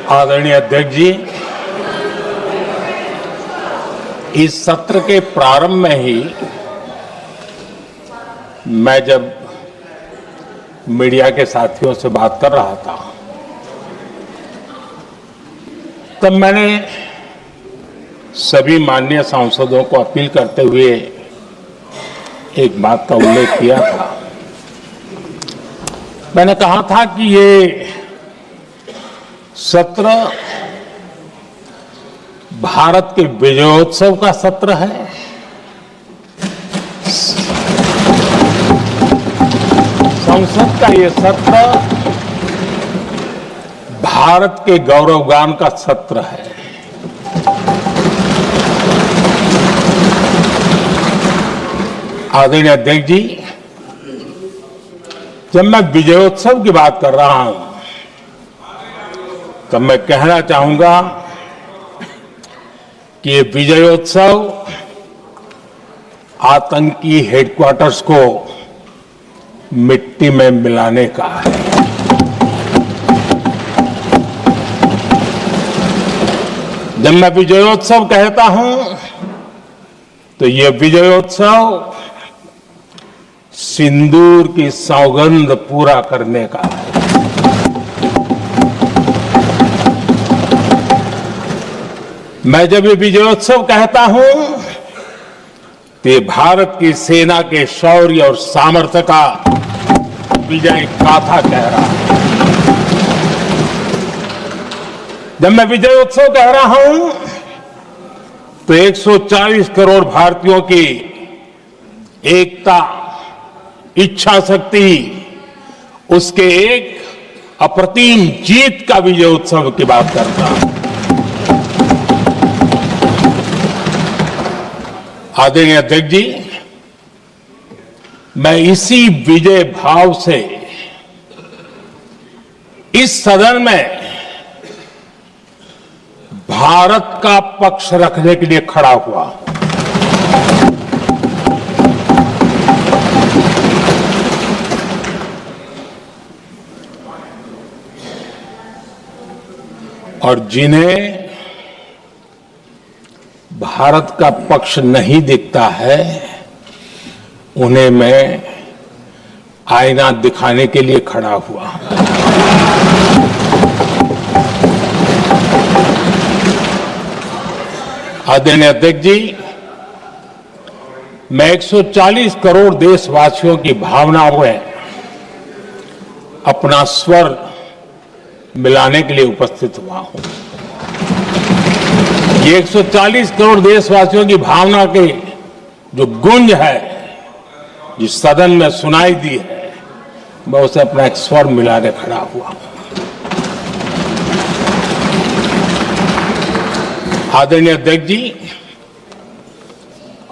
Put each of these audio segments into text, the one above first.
आदरणीय अध्यक्ष जी, इस सत्र के प्रारंभ में ही मैं जब मीडिया के साथियों से बात कर रहा था तब मैंने सभी माननीय सांसदों को अपील करते हुए एक बात का उल्लेख किया था। मैंने कहा था कि ये सत्र भारत के विजयोत्सव का सत्र है। संसद का ये सत्र भारत के गौरवगान का सत्र है। आदरणीय अध्यक्ष जी, जब मैं विजयोत्सव की बात कर रहा हूं तब मैं कहना चाहूंगा कि ये विजयोत्सव आतंकी हेडक्वार्टर्स को मिट्टी में मिलाने का है। जब मैं विजयोत्सव कहता हूं तो ये विजयोत्सव सिंदूर की सौगंध पूरा करने का है। मैं जब ये विजयोत्सव कहता हूं तो ये भारत की सेना के शौर्य और सामर्थ्य का विजय गाथा कह रहा है। जब मैं विजयोत्सव कह रहा हूं तो 140 करोड़ भारतीयों की एकता, इच्छा शक्ति, उसके एक अप्रतिम जीत का विजयोत्सव की बात करता हूं। आदरणीय अध्यक्ष जी, मैं इसी विजय भाव से इस सदन में भारत का पक्ष रखने के लिए खड़ा हुआ। और जिन्हें भारत का पक्ष नहीं दिखता है उन्हें मैं आईना दिखाने के लिए खड़ा हुआ। आदरणीय अध्यक्ष जी, मैं 140 करोड़ देशवासियों की भावनाओं में अपना स्वर मिलाने के लिए उपस्थित हुआ हूं। ये 140 करोड़ देशवासियों की भावना के जो गुंज है, जिस सदन में सुनाई दी है, मैं उसे अपना एक स्वर मिलाने खड़ा हुआ हूं। आदरणीय अध्यक्ष जी,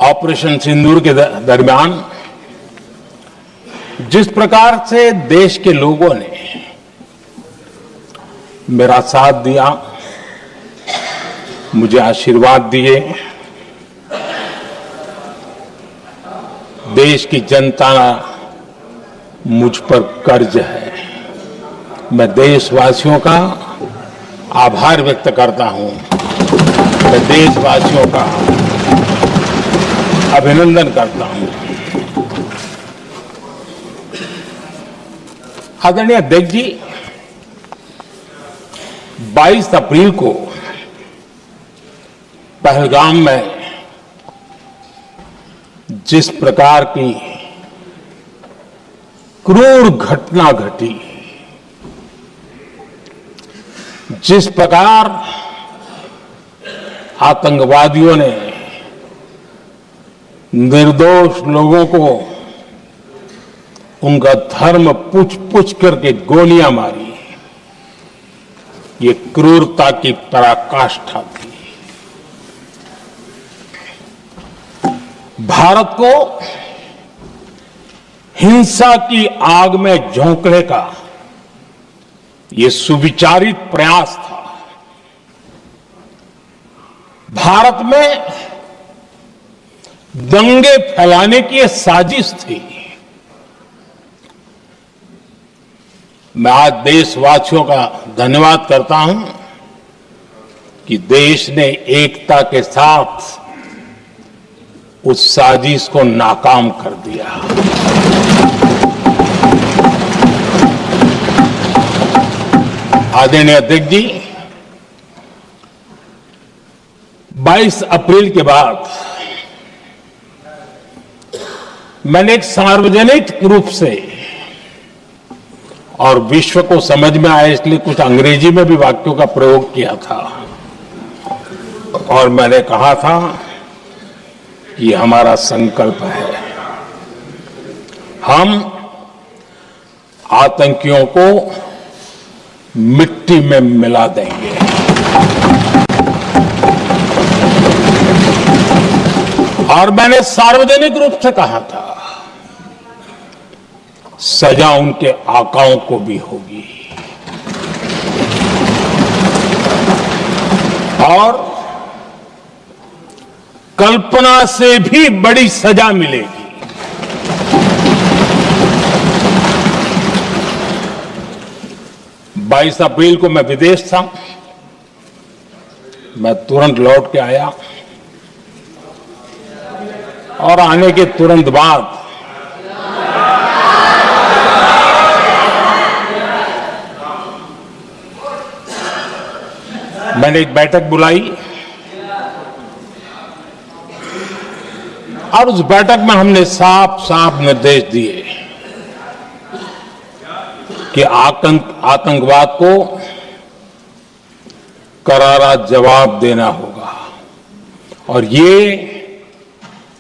ऑपरेशन सिंदूर के दरमियान जिस प्रकार से देश के लोगों ने मेरा साथ दिया, मुझे आशीर्वाद दिए, देश की जनता मुझ पर कर्ज है। मैं देशवासियों का आभार व्यक्त करता हूं। मैं देशवासियों का अभिनंदन करता हूं। आदरणीय अध्यक्ष जी, 22 अप्रैल को पहलगाम में जिस प्रकार की क्रूर घटना घटी, जिस प्रकार आतंकवादियों ने निर्दोष लोगों को उनका धर्म पूछ पूछ करके गोलियां मारी, ये क्रूरता की पराकाष्ठा थी। भारत को हिंसा की आग में झोंकने का ये सुविचारित प्रयास था। भारत में दंगे फैलाने की ये साजिश थी। मैं आज देशवासियों का धन्यवाद करता हूं कि देश ने एकता के साथ उस साजिश को नाकाम कर दिया। आदरणीय अध्यक्ष जी, 22 अप्रैल के बाद मैंने एक सार्वजनिक रूप से और विश्व को समझ में आए इसलिए कुछ अंग्रेजी में भी वाक्यों का प्रयोग किया था और मैंने कहा था कि हमारा संकल्प है, हम आतंकियों को मिट्टी में मिला देंगे। और मैंने सार्वजनिक रूप से कहा था, सजा उनके आकाओं को भी होगी और कल्पना से भी बड़ी सजा मिलेगी। 22 अप्रैल को मैं विदेश था, मैं तुरंत लौट के आया और आने के तुरंत बाद मैंने एक बैठक बुलाई और उस बैठक में हमने साफ साफ निर्देश दिए कि आतंकवाद को करारा जवाब देना होगा और ये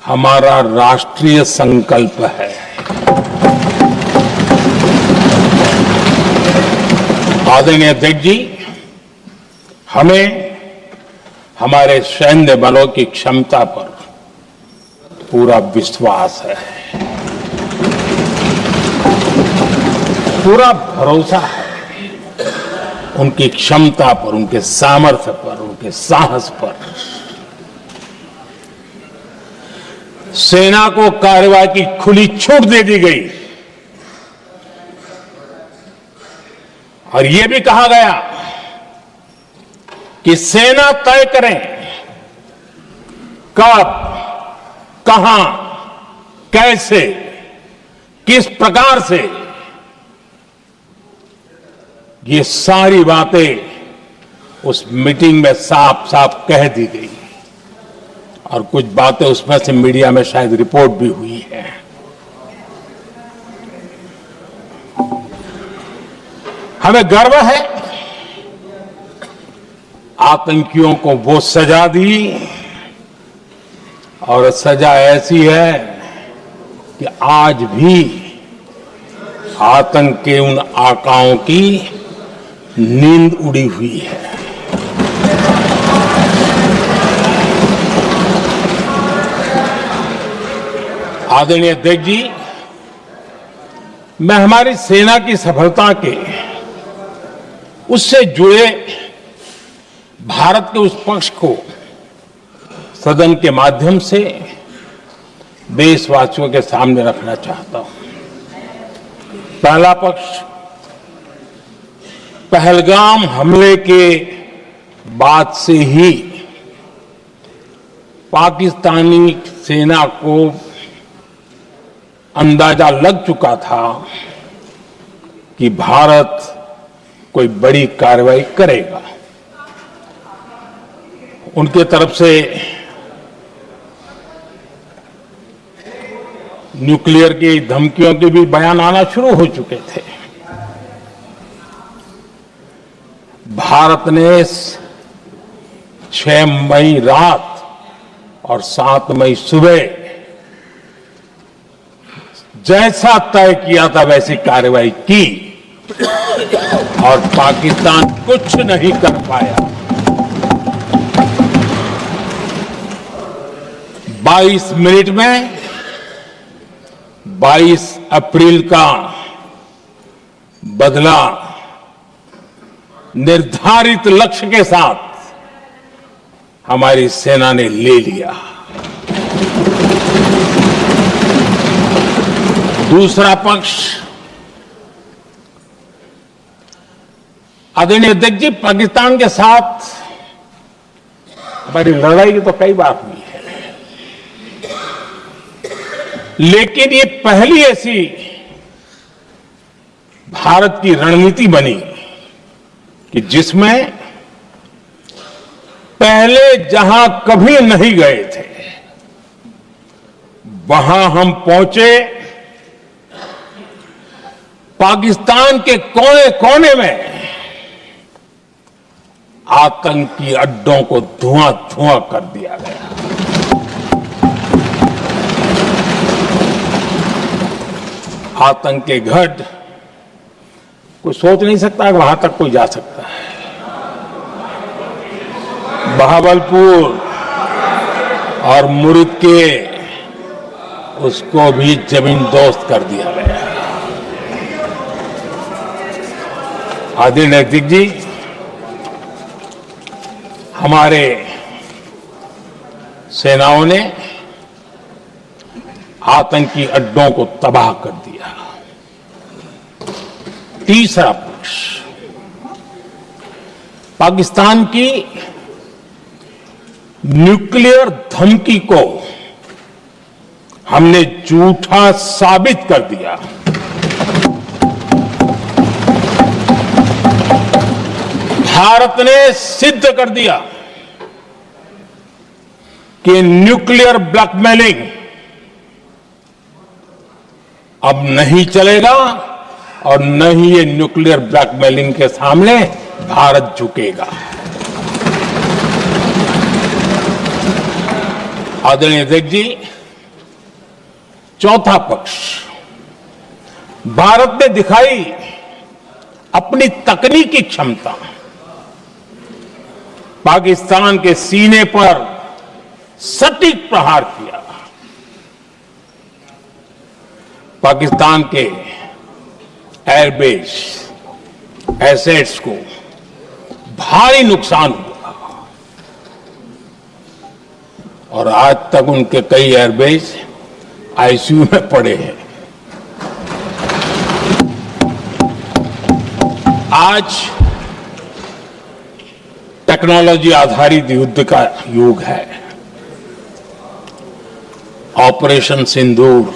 हमारा राष्ट्रीय संकल्प है। आदरणीय अध्यक्ष जी, हमें हमारे सैन्य बलों की क्षमता पर पूरा विश्वास है, पूरा भरोसा है उनकी क्षमता पर, उनके सामर्थ्य पर, उनके साहस पर। सेना को कार्रवाई की खुली छूट दे दी गई और यह भी कहा गया कि सेना तय करें कब, कहां, कैसे, किस प्रकार से। ये सारी बातें उस मीटिंग में साफ साफ कह दी गई और कुछ बातें उसमें से मीडिया में शायद रिपोर्ट भी हुई है। हमें गर्व है, आतंकियों को वो सजा दी और सजा ऐसी है कि आज भी आतंक के उन आकाओं की नींद उड़ी हुई है। आदरणीय अध्यक्ष जी, मैं हमारी सेना की सफलता के उससे जुड़े भारत के उस पक्ष को सदन के माध्यम से देशवासियों के सामने रखना चाहता हूं। पहला पक्ष, पहलगाम हमले के बाद से ही पाकिस्तानी सेना को अंदाजा लग चुका था कि भारत कोई बड़ी कार्रवाई करेगा। उनके तरफ से न्यूक्लियर की धमकियों के भी बयान आना शुरू हो चुके थे। भारत ने 6 मई रात और 7 मई सुबह जैसा तय किया था वैसी कार्रवाई की और पाकिस्तान कुछ नहीं कर पाया। 22 मिनट में 22 अप्रैल का बदला निर्धारित लक्ष्य के साथ हमारी सेना ने ले लिया। दूसरा पक्ष, आदरणीय अध्यक्ष जी, पाकिस्तान के साथ बड़ी लड़ाई तो कई बार हुई है, लेकिन ये पहली ऐसी भारत की रणनीति बनी कि जिसमें पहले जहां कभी नहीं गए थे वहां हम पहुंचे। पाकिस्तान के कोने कोने में आतंकी अड्डों को धुआं धुआं कर दिया गया। आतंक के गढ़ कोई सोच नहीं सकता कि वहां तक कोई जा सकता है। बहावलपुर और मुर्ग के उसको भी जमींदोस्त कर दिया गया। आदरणीय अध्यक्ष जी, हमारे सेनाओं ने आतंकी अड्डों को तबाह कर दिया। तीसरा पक्ष, पाकिस्तान की न्यूक्लियर धमकी को हमने झूठा साबित कर दिया। भारत ने सिद्ध कर दिया कि न्यूक्लियर ब्लैकमेलिंग अब नहीं चलेगा और न ही ये न्यूक्लियर ब्लैकमेलिंग के सामने भारत झुकेगा। आदरणीय अध्यक्ष जी, चौथा पक्ष, भारत ने दिखाई अपनी तकनीकी क्षमता। पाकिस्तान के सीने पर सटीक प्रहार किया। पाकिस्तान के एयरबेस एसेट्स को भारी नुकसान हुआ और आज तक उनके कई एयरबेस आईसीयू में पड़े हैं। आज टेक्नोलॉजी आधारित युद्ध का युग है। ऑपरेशन सिंदूर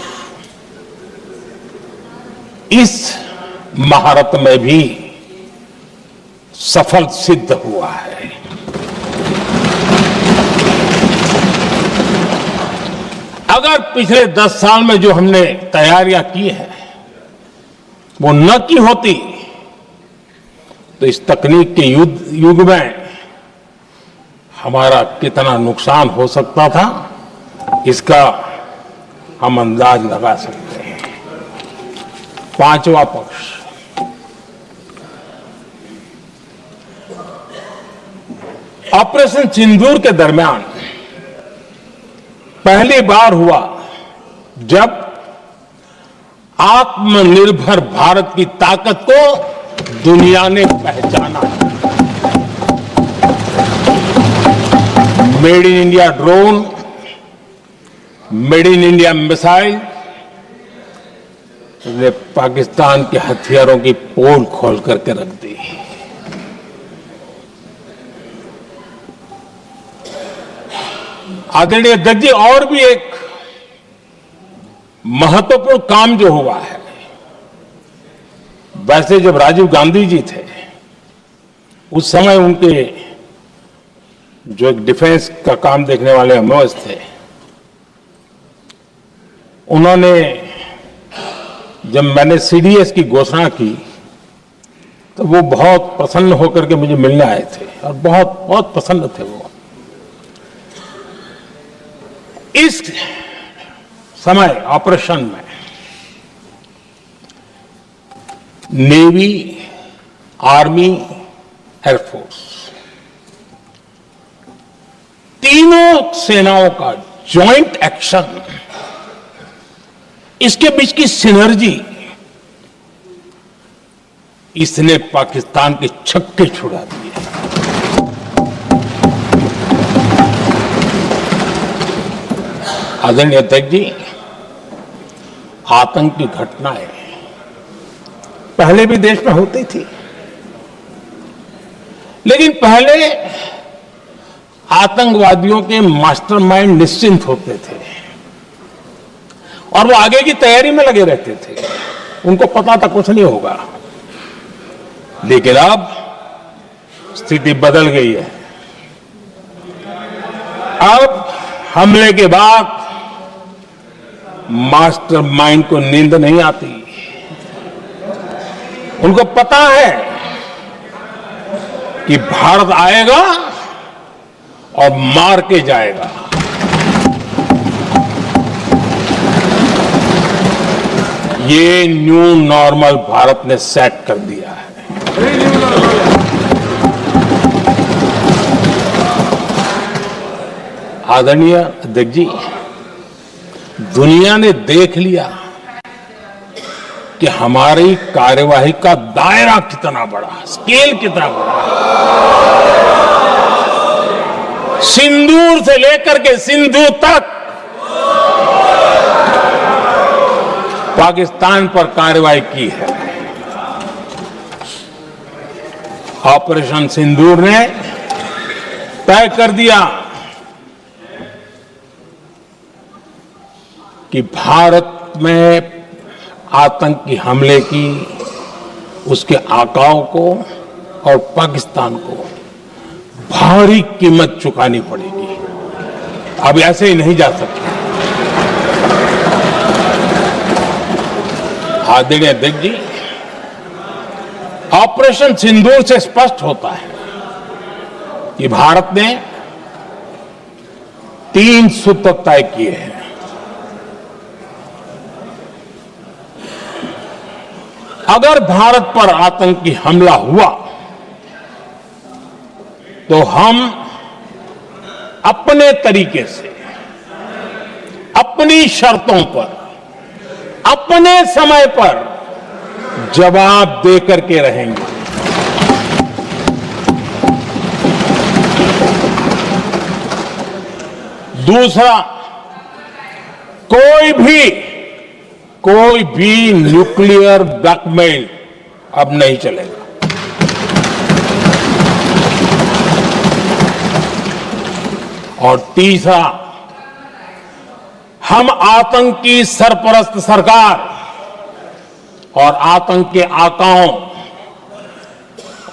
इस महारत में भी सफल सिद्ध हुआ है। अगर पिछले 10 साल में जो हमने तैयारियां की हैं वो न की होती तो इस तकनीक के युग में हमारा कितना नुकसान हो सकता था, इसका हम अंदाज लगा सकते हैं। पांचवा पक्ष, ऑपरेशन सिंदूर के दरमियान पहली बार हुआ जब आत्मनिर्भर भारत की ताकत को दुनिया ने पहचाना। Made in India drone, made in India missile ने पाकिस्तान के हथियारों की पोल खोल करके रख दी। आदरणीय अध्यक्ष जी, और भी एक महत्वपूर्ण काम जो हुआ है, वैसे जब राजीव गांधी जी थे उस समय उनके जो एक डिफेंस का काम देखने वाले एमओएस थे, उन्होंने जब मैंने सीडीएस की घोषणा की तो वो बहुत प्रसन्न होकर के मुझे मिलने आए थे और बहुत बहुत प्रसन्न थे वो। इस समय ऑपरेशन में नेवी, आर्मी, एयरफोर्स तीनों सेनाओं का जॉइंट एक्शन, इसके बीच की सिनर्जी, इसने पाकिस्तान के छक्के छुड़ा दिए। आदरणीय अध्यक्ष जी, आतंक की घटनाएं पहले भी देश में होती थी, लेकिन पहले आतंकवादियों के मास्टरमाइंड निश्चिंत होते थे और वो आगे की तैयारी में लगे रहते थे। उनको पता था कुछ नहीं होगा। लेकिन अब स्थिति बदल गई है। अब हमले के बाद मास्टरमाइंड को नींद नहीं आती। उनको पता है कि भारत आएगा और मार के जाएगा। ये न्यू नॉर्मल भारत ने सेट कर दिया है। आदरणीय अध्यक्ष जी, दुनिया ने देख लिया कि हमारी कार्यवाही का दायरा कितना बड़ा, स्केल कितना बड़ा। सिंदूर से लेकर के सिंधु तक पाकिस्तान पर कार्रवाई की है। ऑपरेशन सिंदूर ने तय कर दिया कि भारत में आतंकी हमले की, उसके आकाओं को और पाकिस्तान को भारी कीमत चुकानी पड़ेगी। अब ऐसे ही नहीं जा सकते। आदरणीय अध्यक्ष जी, ऑपरेशन सिंदूर से स्पष्ट होता है कि भारत ने 3 सूत्र तय किए हैं। अगर भारत पर आतंकी हमला हुआ तो हम अपने तरीके से, अपनी शर्तों पर, अपने समय पर जवाब दे करके रहेंगे। दूसरा, कोई भी न्यूक्लियर ब्लैकमेल अब नहीं चलेगा। और तीसरा, हम आतंकी सरपरस्त सरकार और आतंक के आकाओं,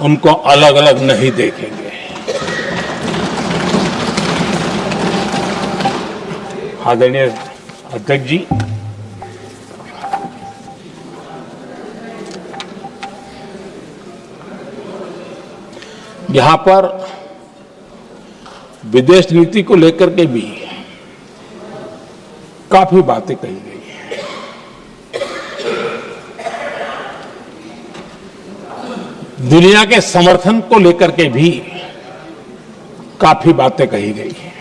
उनको अलग अलग नहीं देखेंगे। आदरणीय अध्यक्ष जी, यहां पर विदेश नीति को लेकर के भी काफी बातें कही गई हैं। दुनिया के समर्थन को लेकर के भी काफी बातें कही गई हैं।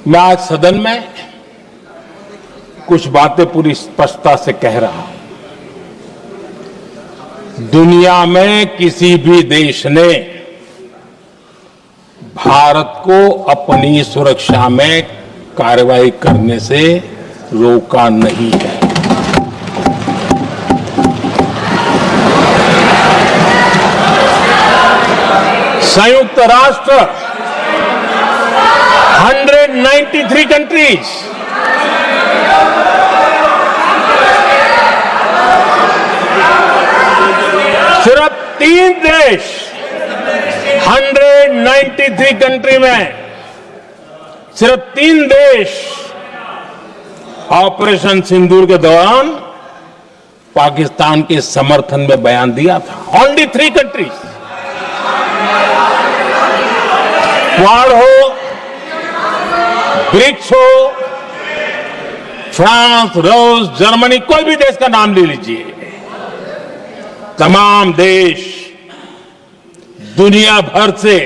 मैं आज सदन में कुछ बातें पूरी स्पष्टता से कह रहा हूं। दुनिया में किसी भी देश ने भारत को अपनी सुरक्षा में कार्रवाई करने से रोका नहीं है। संयुक्त राष्ट्र 193 कंट्रीज, सिर्फ 3 देश 193 कंट्री में सिर्फ 3 देश ऑपरेशन सिंदूर के दौरान पाकिस्तान के समर्थन में बयान दिया था। Only 3 countries. क्वाड हो, ब्रिक्स हो, फ्रांस, रूस, जर्मनी, कोई भी देश का नाम ले लीजिए, तमाम देश दुनिया भर से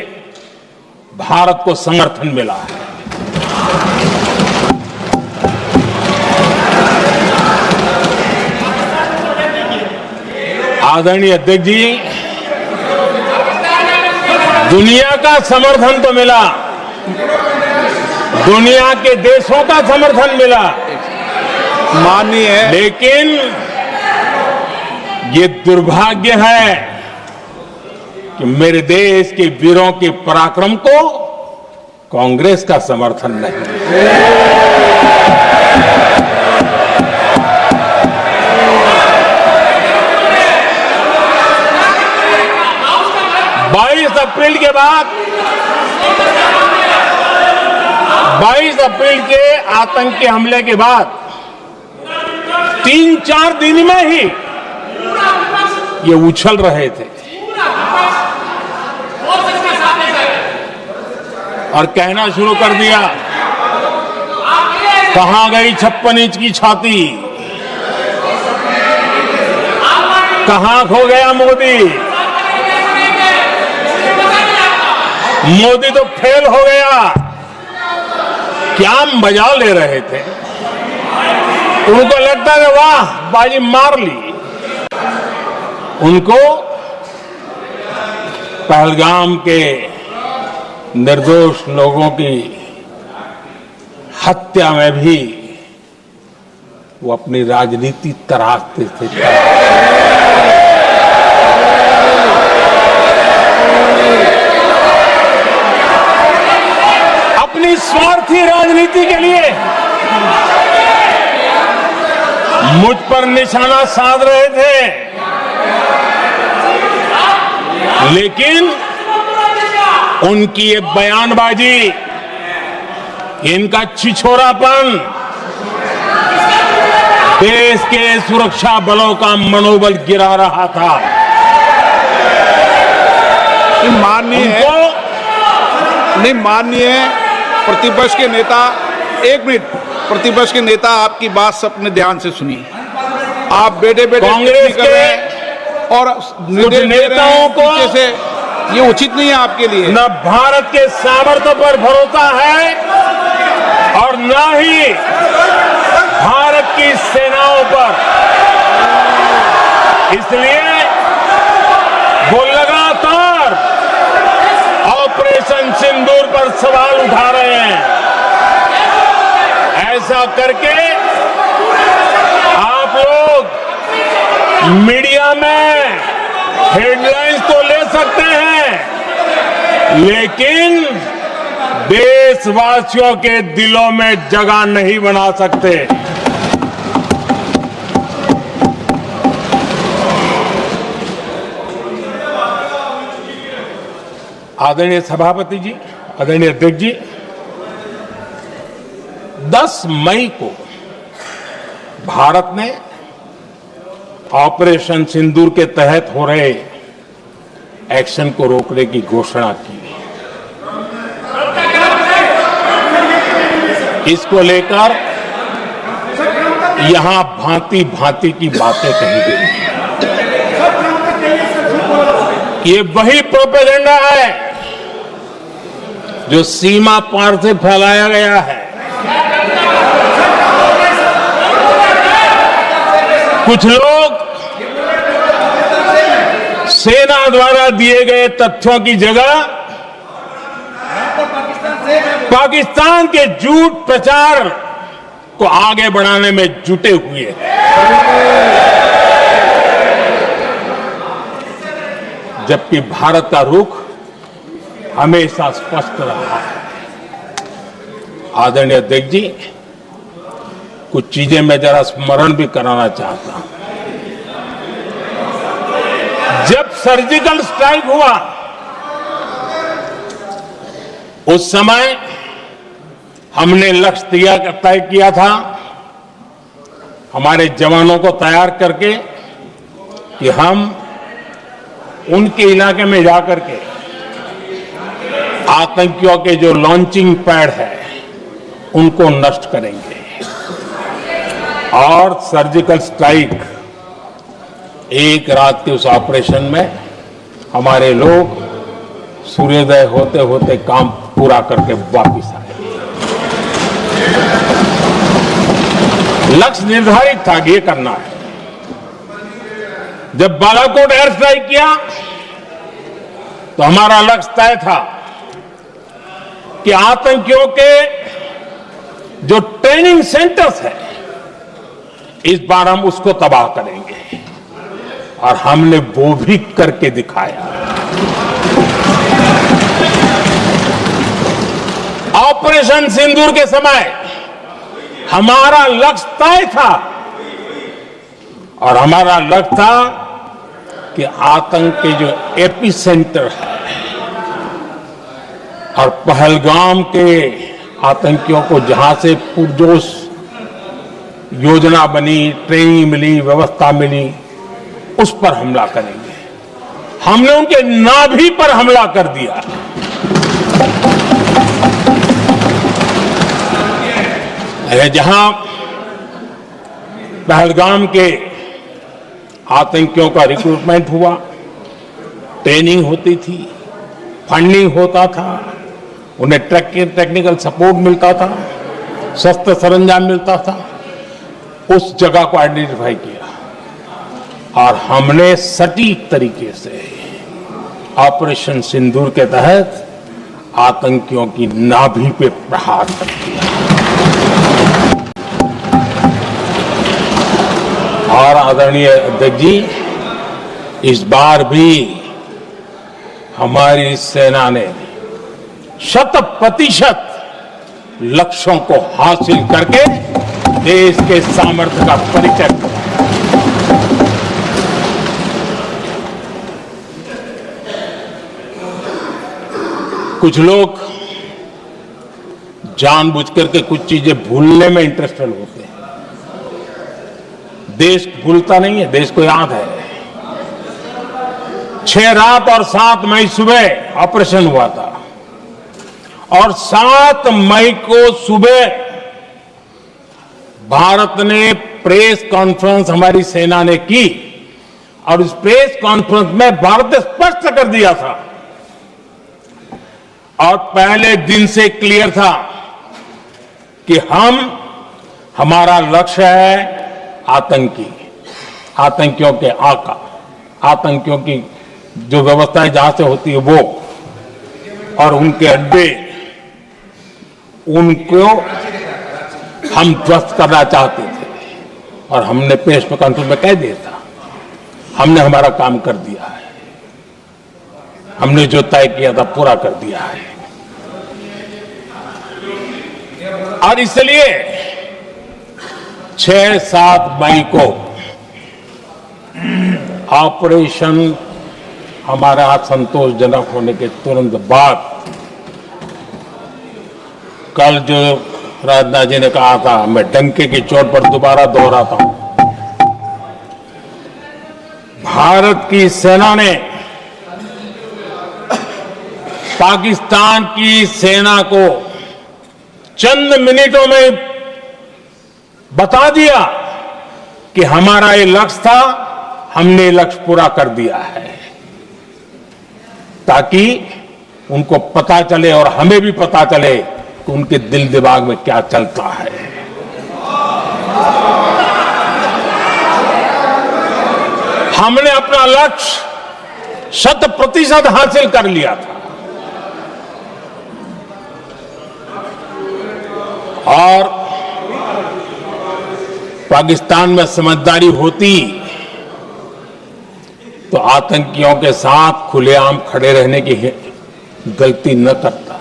भारत को समर्थन मिला है। आदरणीय अध्यक्ष जी, दुनिया का समर्थन तो मिला, दुनिया के देशों का समर्थन मिला, माननीय, लेकिन ये दुर्भाग्य है कि मेरे देश के वीरों के पराक्रम को कांग्रेस का समर्थन नहीं। 22 अप्रैल के बाद 22 अप्रैल के आतंकी हमले के बाद 3-4 दिन में ही ये उछल रहे थे और कहना शुरू कर दिया, कहां गई 56 इंच की छाती, कहां खो गया मोदी, मोदी तो फेल हो गया। क्या मजा ले रहे थे, उनको लगता है वाह बाजी मार ली। उनको पहलगाम के निर्दोष लोगों की हत्या में भी वो अपनी राजनीति तराशते थे। अपनी स्वार्थी राजनीति के लिए मुझ पर निशाना साध रहे थे, लेकिन उनकी ये बयानबाजी, इनका छिछोरापन देश के सुरक्षा बलों का मनोबल गिरा रहा था। माननीय प्रतिपक्ष के नेता, एक मिनट, प्रतिपक्ष के नेता आपकी बात सबने ध्यान से सुनी। आप बेटे कांग्रेस के और नेताओं को से ये उचित नहीं है आपके लिए। न भारत के सामर्थ्य पर भरोसा है और न ही भारत की सेनाओं पर, इसलिए वो लगातार ऑपरेशन सिंदूर पर सवाल उठा रहे हैं। ऐसा करके आप लोग मीडिया में हेडलाइंस तो ले सकते हैं, लेकिन देशवासियों के दिलों में जगह नहीं बना सकते। आदरणीय सभापति जी, आदरणीय अध्यक्ष जी, 10 मई को भारत ने ऑपरेशन सिंदूर के तहत हो रहे एक्शन को रोकने की घोषणा की। इसको लेकर यहां भांति भांति की बातें कही गई। ये वही प्रोपेगेंडा है जो सीमा पार से फैलाया गया है। कुछ लोग सेना द्वारा दिए गए तथ्यों की जगह पाकिस्तान के झूठ प्रचार को आगे बढ़ाने में जुटे हुए हैं। जबकि भारत का रुख हमेशा स्पष्ट रहा है। आदरणीय अध्यक्ष जी, कुछ चीजें मैं जरा स्मरण भी कराना चाहता हूं। जब सर्जिकल स्ट्राइक हुआ, उस समय हमने लक्ष्य तय किया था, हमारे जवानों को तैयार करके, कि हम उनके इलाके में जाकर के आतंकियों के जो लॉन्चिंग पैड है उनको नष्ट करेंगे। और सर्जिकल स्ट्राइक, एक रात के उस ऑपरेशन में हमारे लोग सूर्योदय होते होते काम पूरा करके वापस आए। लक्ष्य निर्धारित था कि ये करना है। जब बालाकोट एयर स्ट्राइक किया तो हमारा लक्ष्य तय था कि आतंकियों के जो ट्रेनिंग सेंटर्स है, इस बार हम उसको तबाह करेंगे, और हमने वो भी करके दिखाया। ऑपरेशन सिंदूर के समय हमारा लक्ष्य तय था और हमारा लक्ष्य था कि आतंक के जो एपी सेंटर है और पहलगाम के आतंकियों को जहां से पुरजोश योजना बनी, ट्रेनिंग मिली, व्यवस्था मिली, उस पर हमला करेंगे। हमने उनके नाभि पर हमला कर दिया। जहां पहलगाम के आतंकियों का रिक्रूटमेंट हुआ, ट्रेनिंग होती थी, फंडिंग होता था, उन्हें टेक्निकल सपोर्ट मिलता था, शस्त्र सरंजाम मिलता था, उस जगह को आइडेंटिफाई किया और हमने सटीक तरीके से ऑपरेशन सिंदूर के तहत आतंकियों की नाभि पे प्रहार कर दिया। और आदरणीय अध्यक्ष जी, इस बार भी हमारी सेना ने 100% लक्ष्यों को हासिल करके देश के सामर्थ्य का परिचय दिया। कुछ लोग जानबूझ करके कुछ चीजें भूलने में इंटरेस्टेड होते हैं। देश भूलता नहीं है, देश को याद है। 6 रात और 7 मई सुबह ऑपरेशन हुआ था और 7 मई को सुबह भारत ने प्रेस कॉन्फ्रेंस हमारी सेना ने की और इस प्रेस कॉन्फ्रेंस में भारत ने स्पष्ट कर दिया था और पहले दिन से क्लियर था कि हमारा लक्ष्य है आतंकियों के आका, आतंकियों की जो व्यवस्थाएं जहां से होती है वो और उनके अड्डे, उनको हम ध्वस्त करना चाहते थे और हमने प्रेस कॉन्फ्रेंस में कह दिया था, हमने हमारा काम कर दिया है, हमने जो तय किया था पूरा कर दिया है। और इसलिए 6-7 मई को ऑपरेशन हमारा संतोषजनक होने के तुरंत बाद कल जो राजनाथ जी ने कहा था, मैं डंके की चोट पर दोबारा दोहराता हूं, भारत की सेना ने पाकिस्तान की सेना को चंद मिनटों में बता दिया कि हमारा ये लक्ष्य था, हमने लक्ष्य पूरा कर दिया है, ताकि उनको पता चले और हमें भी पता चले कि उनके दिल दिमाग में क्या चलता है। हमने अपना लक्ष्य 100% हासिल कर लिया था और पाकिस्तान में समझदारी होती तो आतंकियों के साथ खुलेआम खड़े रहने की गलती न करता।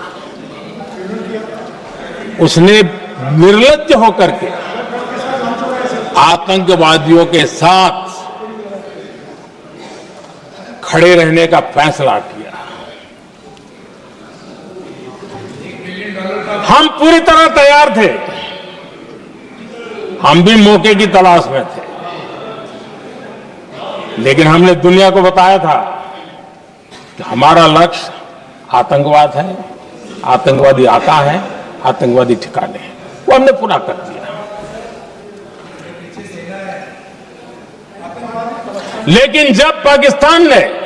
उसने निर्लज्ज होकर के आतंकवादियों के साथ खड़े रहने का फैसला किया। हम पूरी तरह तैयार थे, हम भी मौके की तलाश में थे, लेकिन हमने दुनिया को बताया था कि हमारा लक्ष्य आतंकवाद है, आतंकवादी आता है, आतंकवादी ठिकाने हैं, वो हमने पूरा कर दिया। लेकिन जब पाकिस्तान ने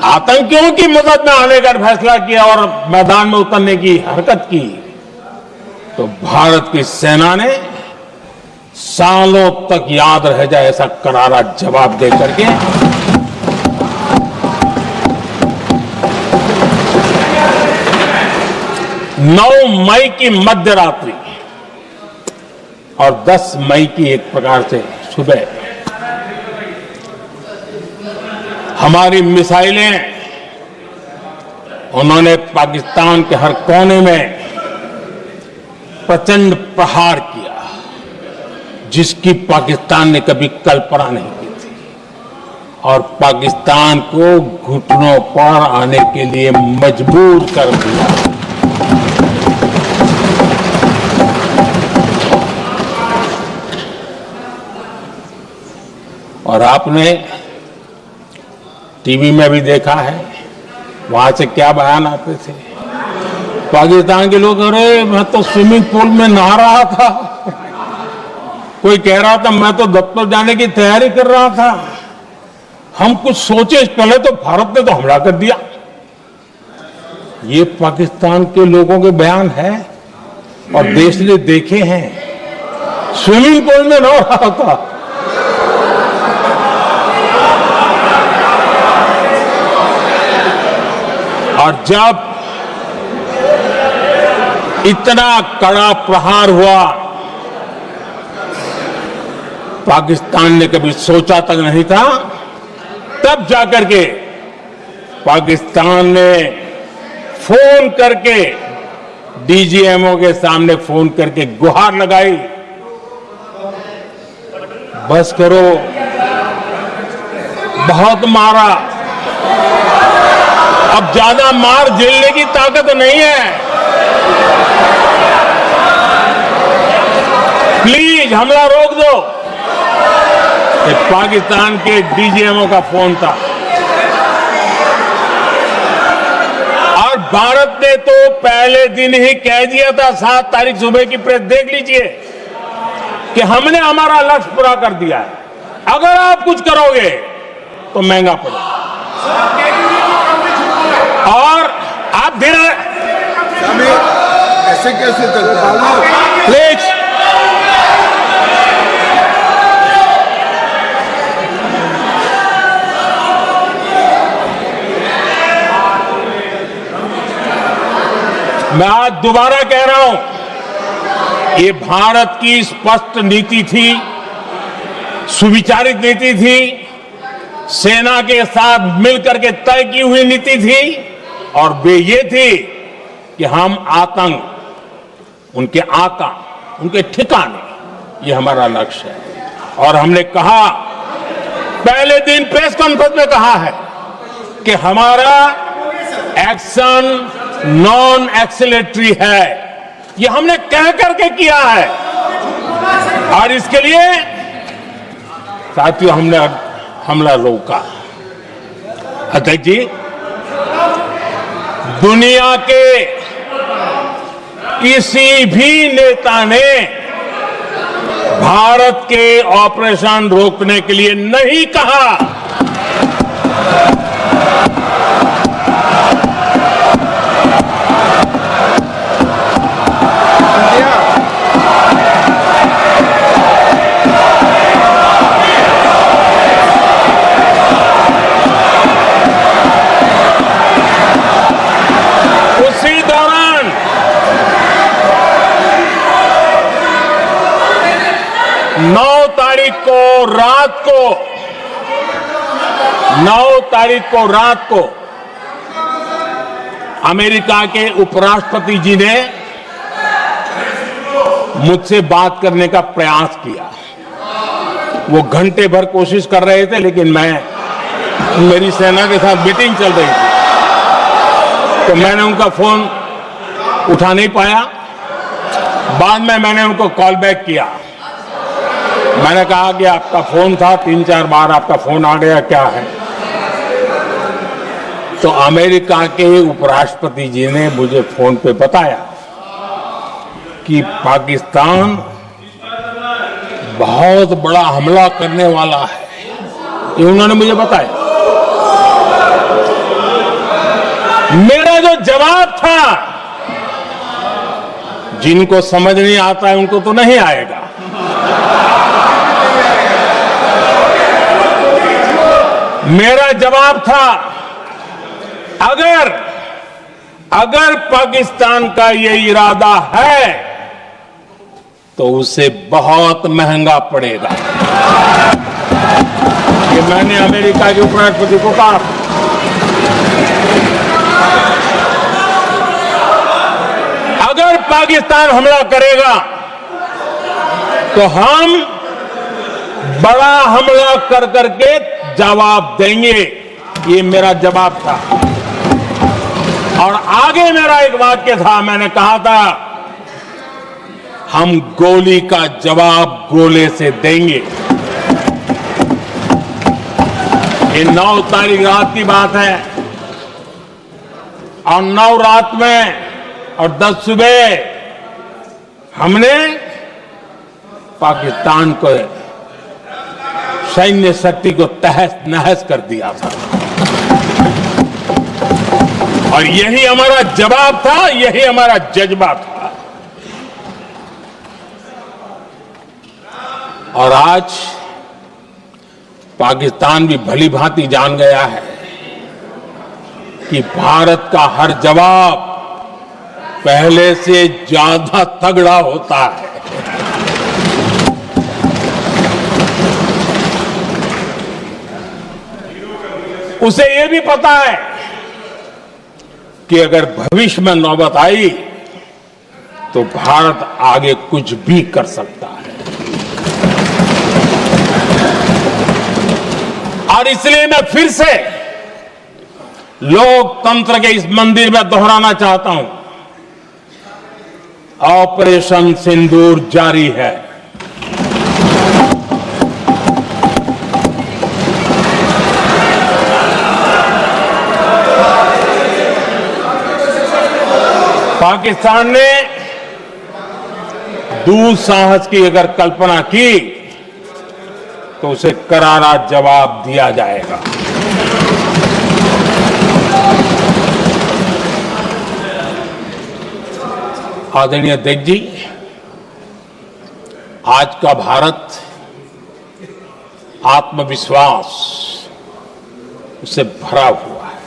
आतंकियों की मदद में आने का फैसला किया और मैदान में उतरने की हरकत की, तो भारत की सेना ने सालों तक याद रह जाए ऐसा करारा जवाब दे करके 9 मई की मध्य रात्रि और 10 मई की एक प्रकार से सुबह हमारी मिसाइलें उन्होंने पाकिस्तान के हर कोने में प्रचंड प्रहार किया, जिसकी पाकिस्तान ने कभी कल्पना नहीं की थी, और पाकिस्तान को घुटनों पर आने के लिए मजबूर कर दिया। और आपने टीवी में भी देखा है, वहां से क्या बयान आते थे। पाकिस्तान के लोग, अरे मैं तो स्विमिंग पूल में नहा रहा था, कोई कह रहा था मैं तो दफ्तर जाने की तैयारी कर रहा था, हम कुछ सोचे पहले तो भारत ने तो हमला कर दिया। ये पाकिस्तान के लोगों के बयान है और देश ने देखे हैं। स्विमिंग पूल में नहा रहा था। और जब इतना कड़ा प्रहार हुआ, पाकिस्तान ने कभी सोचा तक नहीं था, तब जाकर के पाकिस्तान ने फोन करके डीजीएमओ के सामने फोन करके गुहार लगाई, बस करो, बहुत मारा, अब ज्यादा मार झेलने की ताकत नहीं है, प्लीज हमला रोक दो। ये पाकिस्तान के डीजीएमओ का फोन था। और भारत ने तो पहले दिन ही कह दिया था, 7 तारीख सुबह की प्रेस देख लीजिए, कि हमने हमारा लक्ष्य पूरा कर दिया है, अगर आप कुछ करोगे तो महंगा पड़ेगा। और आप धीरे ऐसे कैसे चलता है? प्लीज मैं आज दोबारा कह रहा हूं, ये भारत की स्पष्ट नीति थी, सुविचारित नीति थी, सेना के साथ मिलकर के तय की हुई नीति थी, और वे ये थी कि हम आतंक, उनके आका, उनके ठिकाने, ये हमारा लक्ष्य है। और हमने कहा, पहले दिन प्रेस कॉन्फ्रेंस में कहा है कि हमारा एक्शन नॉन एक्सीलेटरी है, ये हमने कह करके किया है। और इसके लिए साथियों हमने हमला रोका। अध्यक्ष जी, दुनिया के किसी भी नेता ने भारत के ऑपरेशन रोकने के लिए नहीं कहा। उसी दौरान 9 तारीख को रात को अमेरिका के उपराष्ट्रपति जी ने मुझसे बात करने का प्रयास किया। वो घंटे भर कोशिश कर रहे थे, लेकिन मेरी सेना के साथ मीटिंग चल रही थी, तो मैंने उनका फोन उठा नहीं पाया। बाद में मैंने उनको कॉल बैक किया। मैंने कहा कि आपका फोन था, 3-4 बार आपका फोन आ गया, क्या है? तो अमेरिका के उपराष्ट्रपति जी ने मुझे फोन पे बताया कि पाकिस्तान बहुत बड़ा हमला करने वाला है, ये उन्होंने मुझे बताया। मेरा जो जवाब था, जिनको समझ नहीं आता है उनको तो नहीं आएगा, मेरा जवाब था, अगर पाकिस्तान का ये इरादा है तो उसे बहुत महंगा पड़ेगा। कि मैंने अमेरिका के उपराष्ट्रपति को कहा अगर पाकिस्तान हमला करेगा तो हम बड़ा हमला कर करके जवाब देंगे। ये मेरा जवाब था। और आगे मेरा एक वाक्य था, मैंने कहा था हम गोली का जवाब गोले से देंगे। ये 9 तारीख रात की बात है और 9 रात में और 10 सुबह हमने पाकिस्तान को सैन्य शक्ति को तहस नहस कर दिया था। और यही हमारा जवाब था, यही हमारा जज्बा था। और आज पाकिस्तान भी भली भांति जान गया है कि भारत का हर जवाब पहले से ज्यादा तगड़ा होता है। उसे यह भी पता है कि अगर भविष्य में नौबत आई तो भारत आगे कुछ भी कर सकता है। और इसलिए मैं फिर से लोकतंत्र के इस मंदिर में दोहराना चाहता हूं, ऑपरेशन सिंदूर जारी है। पाकिस्तान ने दुस्साहस की अगर कल्पना की तो उसे करारा जवाब दिया जाएगा। आदरणीय अध्यक्ष जी, आज का भारत आत्मविश्वास से भरा हुआ है।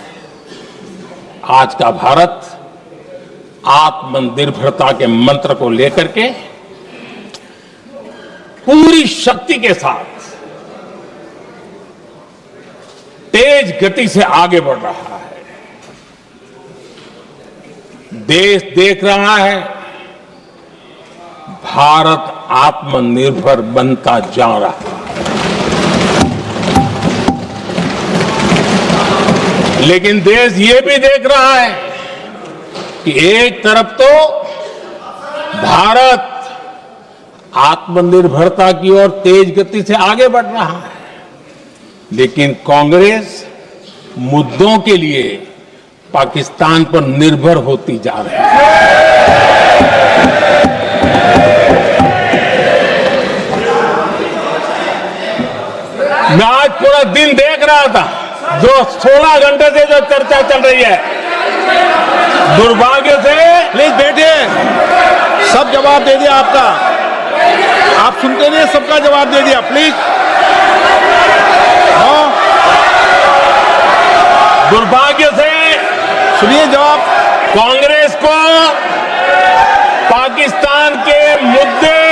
आज का भारत आत्मनिर्भरता के मंत्र को लेकर के पूरी शक्ति के साथ तेज गति से आगे बढ़ रहा है। देश देख रहा है भारत आत्मनिर्भर बनता जा रहा है। लेकिन देश ये भी देख रहा है कि एक तरफ तो भारत आत्मनिर्भरता की ओर तेज गति से आगे बढ़ रहा है, लेकिन कांग्रेस मुद्दों के लिए पाकिस्तान पर निर्भर होती जा रही है। मैं आज पूरा दिन देख रहा था, जो 16 घंटे से जो चर्चा चल रही है, दुर्भाग्य से प्लीज बैठिए, सब जवाब दे दिया आपका। आप सुनते नहीं, सबका जवाब दे दिया। प्लीज दुर्भाग्य से सुनिए जवाब। कांग्रेस को पाकिस्तान के मुद्दे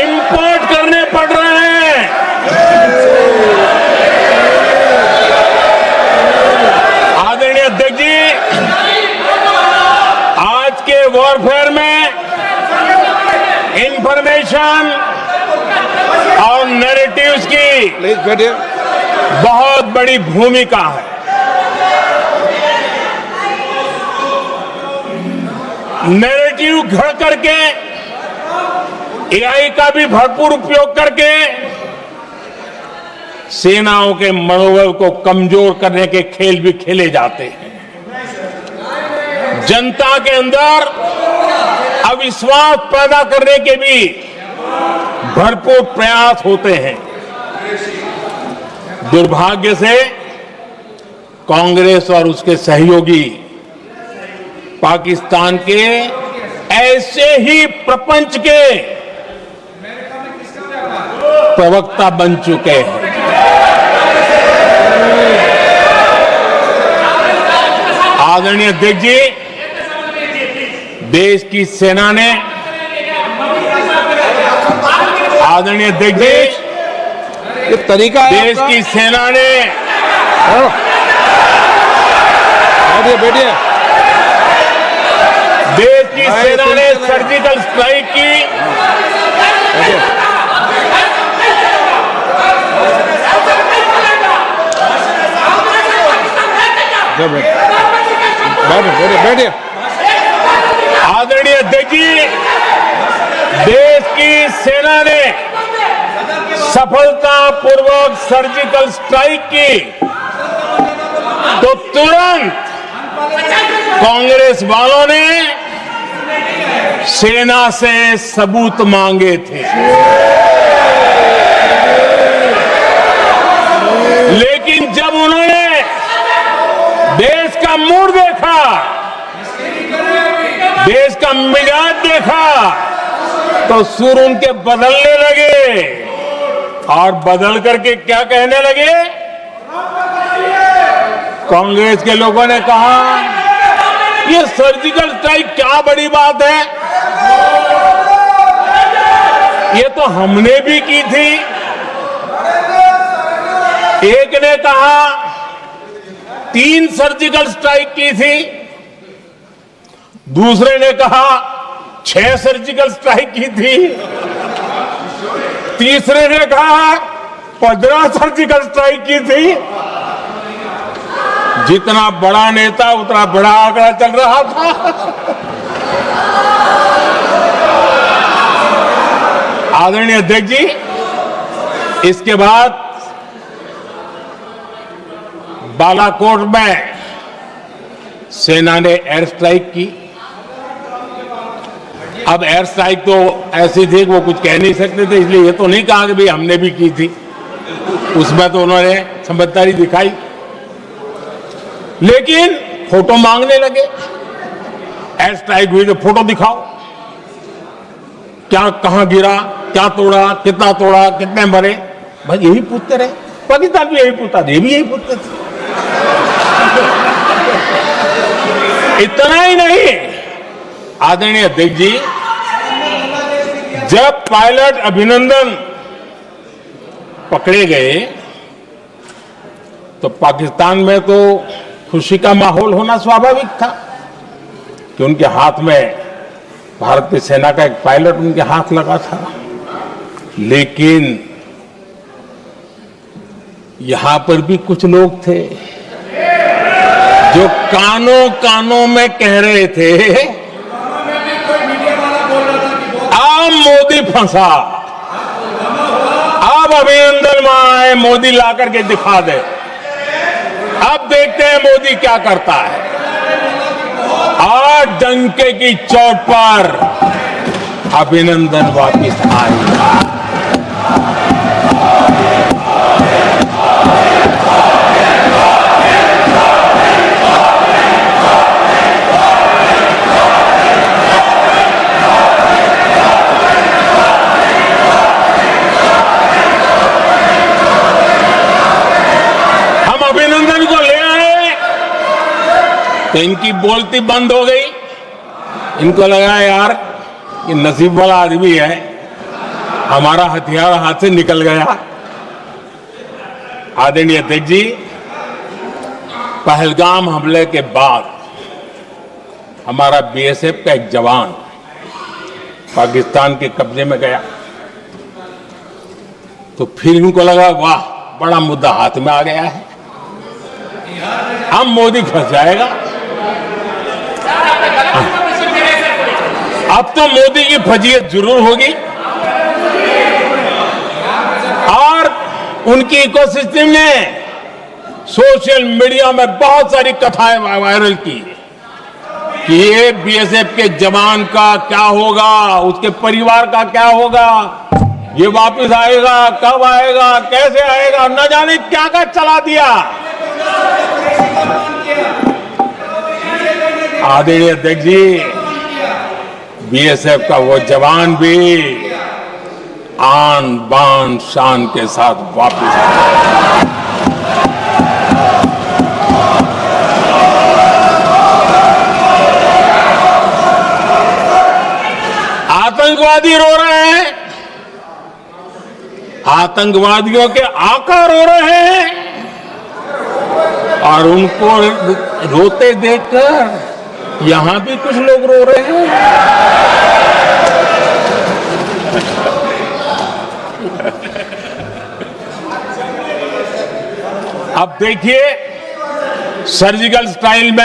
इंपोर्ट करने पड़ रहे हैं। आदरणीय अध्यक्ष जी, आज के वॉरफेयर में इंफॉर्मेशन और नैरेटिव्स की प्लीज बैठिए। बहुत बड़ी भूमिका है। नैरेटिव घड़ करके, एआई का भी भरपूर उपयोग करके सेनाओं के मनोबल को कमजोर करने के खेल भी खेले जाते हैं। जनता के अंदर अविश्वास पैदा करने के भी भरपूर प्रयास होते हैं। दुर्भाग्य से कांग्रेस और उसके सहयोगी पाकिस्तान के ऐसे ही प्रपंच के प्रवक्ता बन चुके हैं। आदरणीय अध्यक्ष जी, देश की सेना ने, आदरणीय अध्यक्ष जी, ये तरीका है देश आपका? की सेना ने बैठिए बैठिए। देश की भाई, सेना ने सुनते रहे। सर्जिकल स्ट्राइक की। बैठिए। जब बैठिए बैठिए। आदरणीय अध्यक्ष जी, देश की सेना ने सफलतापूर्वक सर्जिकल स्ट्राइक की तो तुरंत कांग्रेस वालों ने सेना से सबूत मांगे थे, लेकिन जब उन्होंने देश का मूड देखा, देश का मिजाज देखा, तो सुर उनके बदलने लगे और बदल करके क्या कहने लगे। कांग्रेस के लोगों ने कहा ये सर्जिकल स्ट्राइक क्या बड़ी बात है, ये तो हमने भी की थी। एक ने कहा 3 सर्जिकल स्ट्राइक की थी, दूसरे ने कहा 6 सर्जिकल स्ट्राइक की थी, तीसरे ने कहा 15 सर्जिकल स्ट्राइक की थी। जितना बड़ा नेता उतना बड़ा आंकड़ा चल रहा था। आदरणीय अध्यक्ष जी, इसके बाद बालाकोट में सेना ने एयर स्ट्राइक की। अब एयर स्ट्राइक तो ऐसी थी कि वो कुछ कह नहीं सकते थे, इसलिए ये तो नहीं कहा कि भाई हमने भी की थी। उसमें तो उन्होंने समझदारी दिखाई, लेकिन फोटो मांगने लगे। एयर स्ट्राइक हुई तो फोटो दिखाओ, क्या कहां गिरा, क्या तोड़ा, कितने मरे, बस यही पूछते रहे। पाकिस्तान भी यही पूछता था, ये भी यही पूछते थे। इतना ही नहीं, आदरणीय अध्यक्ष जी, जब पायलट अभिनंदन पकड़े गए तो पाकिस्तान में तो खुशी का माहौल होना स्वाभाविक था कि उनके हाथ में भारतीय सेना का एक पायलट उनके हाथ लगा था। लेकिन यहां पर भी कुछ लोग थे जो कानों कानों में कह रहे थे अब मोदी फंसा, अब अभिनंदन वहां है, मोदी ला करके दिखा दे, अब देखते हैं मोदी क्या करता है। आज डंके की चोट पर अभिनंदन वापिस आएगा। अभिनंदन को ले आए तो इनकी बोलती बंद हो गई। इनको लगा यार ये नसीब वाला आदमी है, हमारा हथियार हाथ से निकल गया। आदरणीय अध्यक्ष जी, पहलगाम हमले के बाद हमारा बीएसएफ का एक जवान पाकिस्तान के कब्जे में गया, तो फिर इनको लगा वाह बड़ा मुद्दा हाथ में आ गया है, हम मोदी फंस जाएगा। अब तो मोदी की फजीयत जरूर होगी और उनकी इकोसिस्टम ने सोशल मीडिया में बहुत सारी कथाएं वायरल की कि ये बीएसएफ के जवान का क्या होगा, उसके परिवार का क्या होगा, ये वापस आएगा, कब आएगा, कैसे आएगा, न जाने क्या क्या चला दिया। आदरणीय अध्यक्ष जी, बीएसएफ का वो जवान भी आन बान शान के साथ वापस आया। आतंकवादी रो रहे हैं, आतंकवादियों के आका रो रहे हैं और उनको रोते देखकर यहां भी कुछ लोग रो रहे हैं। अब देखिए, सर्जिकल स्ट्राइक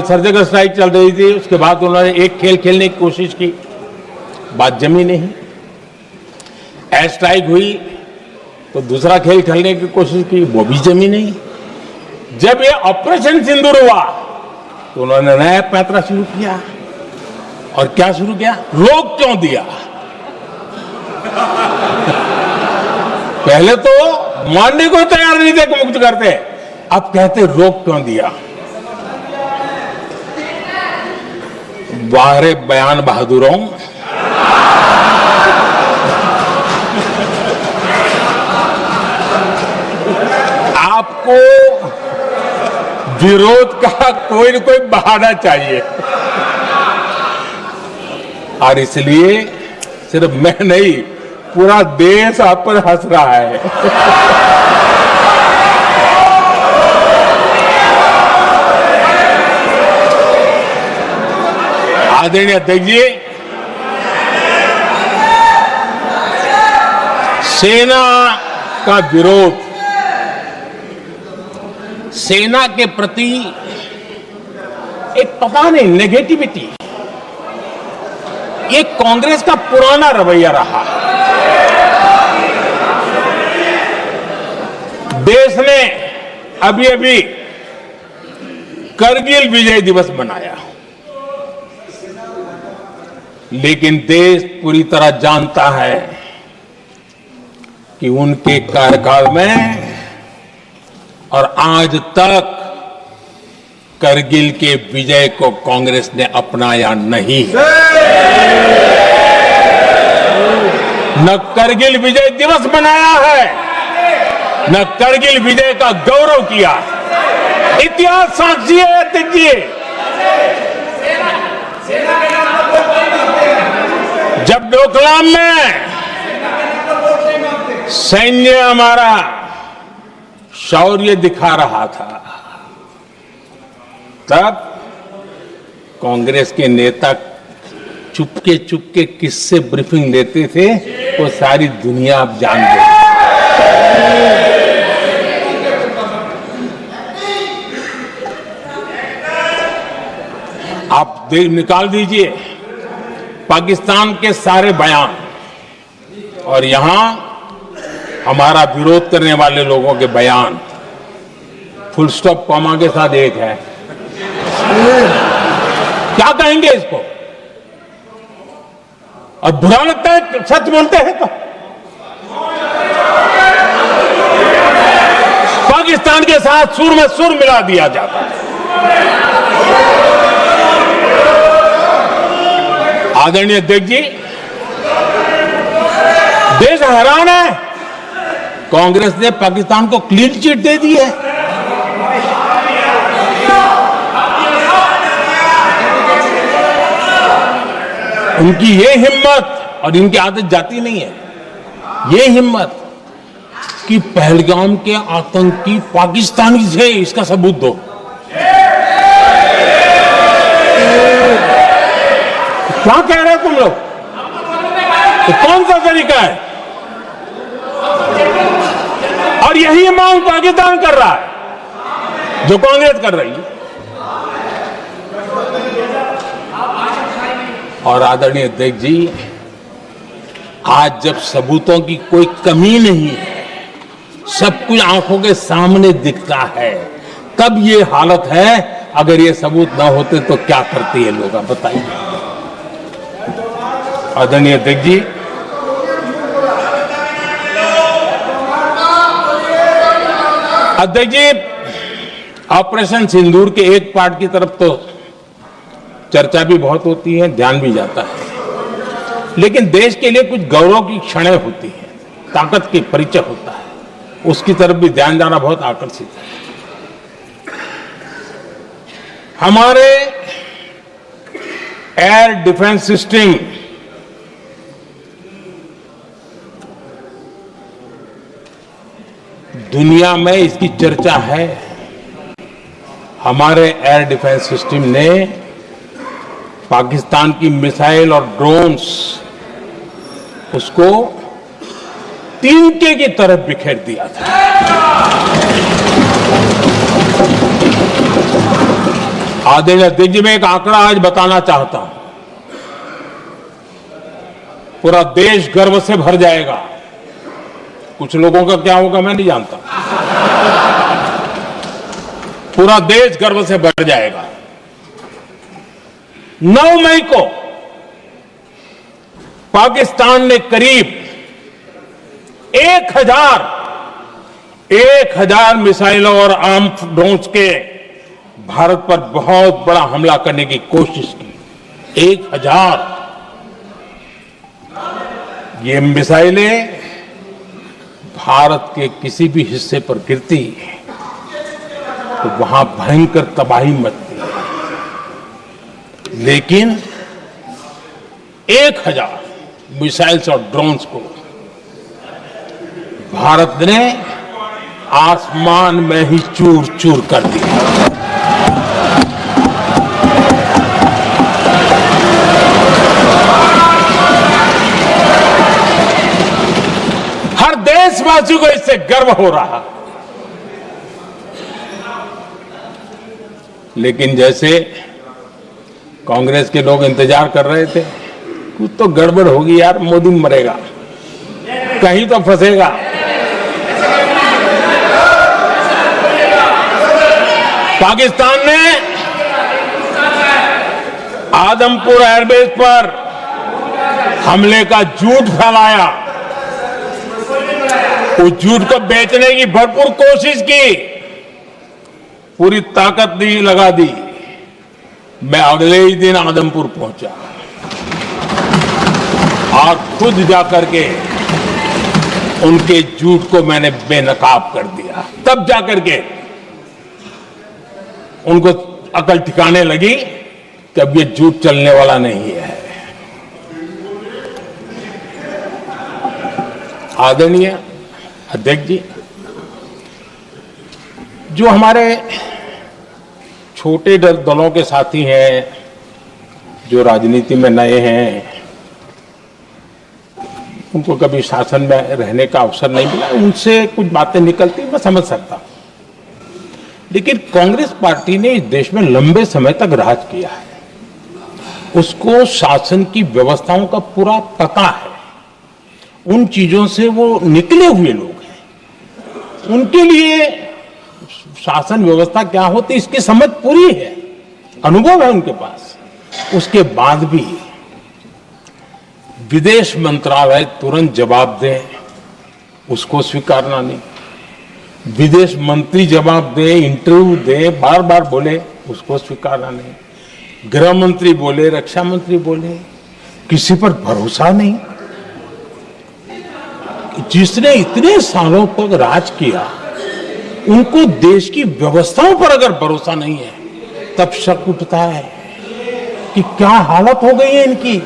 सर्जिकल स्ट्राइक चल रही थी, उसके बाद उन्होंने एक खेल खेलने की कोशिश की, बात जमी नहीं। एयर स्ट्राइक हुई तो दूसरा खेल खेलने की कोशिश की, वो भी जमी नहीं। जब ये ऑपरेशन सिंदूर हुआ तो उन्होंने नया पैंतरा शुरू किया। और क्या शुरू किया? रोक क्यों दिया? पहले तो मानने को तैयार नहीं थे कि मुक्त करते, अब कहते रोक क्यों दिया। वारे बयान बहादुरों, आपको विरोध का कोई न कोई बहाना चाहिए। और इसलिए सिर्फ मैं नहीं, पूरा देश आप पर हंस रहा है। आदरणीय अध्यक्ष जी, सेना का विरोध, सेना के प्रति एक पता नहीं नेगेटिविटी, ये कांग्रेस का पुराना रवैया रहा। देश ने अभी अभी करगिल विजय दिवस मनाया, लेकिन देश पूरी तरह जानता है कि उनके कार्यकाल में और आज तक करगिल के विजय को कांग्रेस ने अपनाया नहीं है। न करगिल विजय दिवस मनाया है, न करगिल विजय का गौरव किया। इतिहास साक्षी है अध्यक्ष जी। जब डोकलाम में सैन्य हमारा शौर्य दिखा रहा था, तब कांग्रेस के नेता चुपके चुपके किससे ब्रीफिंग लेते थे, वो सारी दुनिया अब जान गई। आप निकाल दीजिए पाकिस्तान के सारे बयान और यहां हमारा विरोध करने वाले लोगों के बयान, फुल स्टॉप कॉमा के साथ एक है। क्या कहेंगे इसको? और बुरा लगता है सच बोलते हैं तो। पाकिस्तान के साथ सुर में सुर मिला दिया जाता है। आदरणीय अध्यक्ष जी, देश हैरान है, कांग्रेस ने पाकिस्तान को क्लीन चिट दे दी है। उनकी ये हिम्मत, और इनकी आदत जाती नहीं है, ये हिम्मत कि पहलगाम के आतंकी पाकिस्तानी थे, इसका सबूत दो। क्या कह रहे हो तुम लोग? तो कौन सा तरीका है? और यही मांग पाकिस्तान कर रहा है जो कांग्रेस कर रही है। और आदरणीय अध्यक्ष जी, आज जब सबूतों की कोई कमी नहीं है, सब कुछ आंखों के सामने दिखता है, तब ये हालत है। अगर ये सबूत ना होते तो क्या करते ये लोग, आप बताइए। आदरणीय अध्यक्ष जी, ऑपरेशन सिंदूर के एक पार्ट की तरफ तो चर्चा भी बहुत होती है, ध्यान भी जाता है, लेकिन देश के लिए कुछ गौरव की क्षणें होती हैं, ताकत के परिचय होता है, उसकी तरफ भी ध्यान जाना बहुत आकर्षित है। हमारे एयर डिफेंस सिस्टम दुनिया में इसकी चर्चा है। हमारे एयर डिफेंस सिस्टम ने पाकिस्तान की मिसाइल और ड्रोन्स उसको तिनके की तरफ बिखेर दिया था। आदरणीय अध्यक्ष जी, मैं एक आंकड़ा आज बताना चाहता हूं, पूरा देश गर्व से भर जाएगा। कुछ लोगों का क्या होगा मैं नहीं जानता, पूरा देश गर्व से भर जाएगा। 9 मई को पाकिस्तान ने करीब 1000 मिसाइलों और आर्म्ड ड्रोन्स के भारत पर बहुत बड़ा हमला करने की कोशिश की। 1000 ये मिसाइलें भारत के किसी भी हिस्से पर गिरती तो वहां भयंकर तबाही मचती, लेकिन 1000 मिसाइल्स और ड्रोन्स को भारत ने आसमान में ही चूर चूर कर दिया। हर देशवासी को इससे गर्व हो रहा। लेकिन जैसे कांग्रेस के लोग इंतजार कर रहे थे, कुछ तो गड़बड़ होगी यार, मोदी मरेगा, कहीं तो फंसेगा। पाकिस्तान ने आदमपुर एयरबेस पर हमले का झूठ फैलाया, उस झूठ को बेचने की भरपूर कोशिश की, पूरी ताकत दी लगा दी। मैं अगले ही दिन आदमपुर पहुंचा और खुद जाकर के उनके झूठ को मैंने बेनकाब कर दिया। तब जाकर के उनको अकल ठिकाने लगी कि अब ये झूठ चलने वाला नहीं है। आदरणीय अध्यक्ष जी, जो हमारे छोटे दलों के साथी हैं, जो राजनीति में नए हैं, उनको कभी शासन में रहने का अवसर नहीं मिला, उनसे कुछ बातें निकलती मैं समझ सकता हूं। लेकिन कांग्रेस पार्टी ने इस देश में लंबे समय तक राज किया है, उसको शासन की व्यवस्थाओं का पूरा पता है, उन चीजों से वो निकले हुए लोग हैं, उनके लिए शासन व्यवस्था क्या होती इसकी समझ पूरी है, अनुभव है उनके पास। उसके बाद भी विदेश मंत्रालय तुरंत जवाब दे, उसको स्वीकारना नहीं। विदेश मंत्री जवाब दे, इंटरव्यू दे, बार बार बोले, उसको स्वीकारना नहीं। गृह मंत्री बोले, रक्षा मंत्री बोले, किसी पर भरोसा नहीं। जिसने इतने सालों तक राज किया, उनको देश की व्यवस्थाओं पर अगर भरोसा नहीं है, तब शक उठता है कि क्या हालत हो गई है इनकी।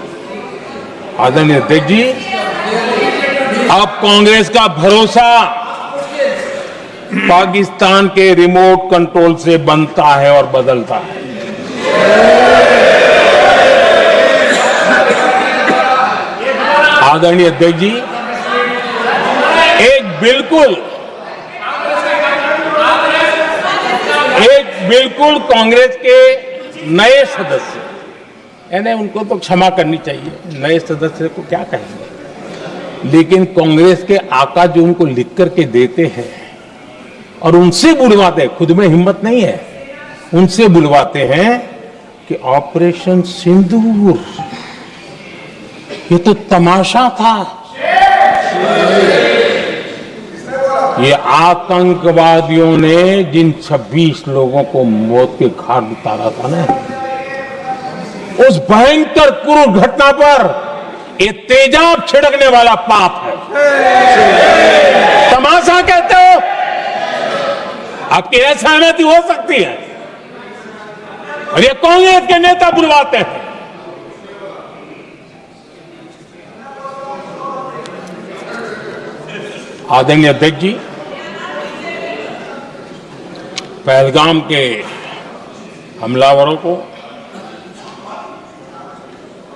आदरणीय अध्यक्ष जी, अब कांग्रेस का भरोसा पाकिस्तान के रिमोट कंट्रोल से बनता है और बदलता है। आदरणीय अध्यक्ष जी, एक बिल्कुल कांग्रेस के नए सदस्य, यानी उनको तो क्षमा करनी चाहिए, नए सदस्य को क्या कहेंगे, लेकिन कांग्रेस के आका जो उनको लिख करके देते हैं और उनसे बुलवाते हैं, खुद में हिम्मत नहीं है, उनसे बुलवाते हैं कि ऑपरेशन सिंदूर, ये तो तमाशा था, ये आतंकवादियों ने जिन 26 लोगों को मौत के घाट उतारा था ना, उस भयंकर क्रूर घटना पर ये तेजाब छिड़कने वाला पाप है। तमाशा कहते हो? आपकी ऐसा सहमति हो सकती है? और ये कांग्रेस के नेता बुलवाते हैं। आदरणीय अध्यक्ष जी, पहलगाम के हमलावरों को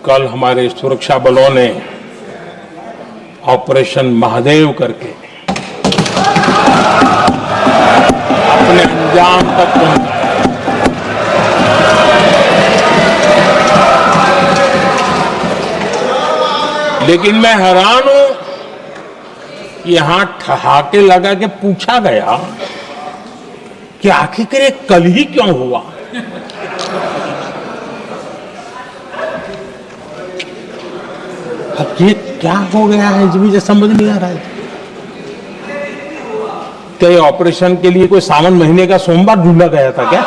कल हमारे सुरक्षा बलों ने ऑपरेशन महादेव करके अपने अंजाम तक पहुंचाया। लेकिन मैं हैरान हूं कि यहां ठहाके लगा के पूछा गया कि आखिर ये कल ही क्यों हुआ। अब ये क्या हो गया है मुझे समझ नहीं आ रहा है। क्या ये ऑपरेशन के लिए कोई सावन महीने का सोमवार ढूंढा गया था क्या?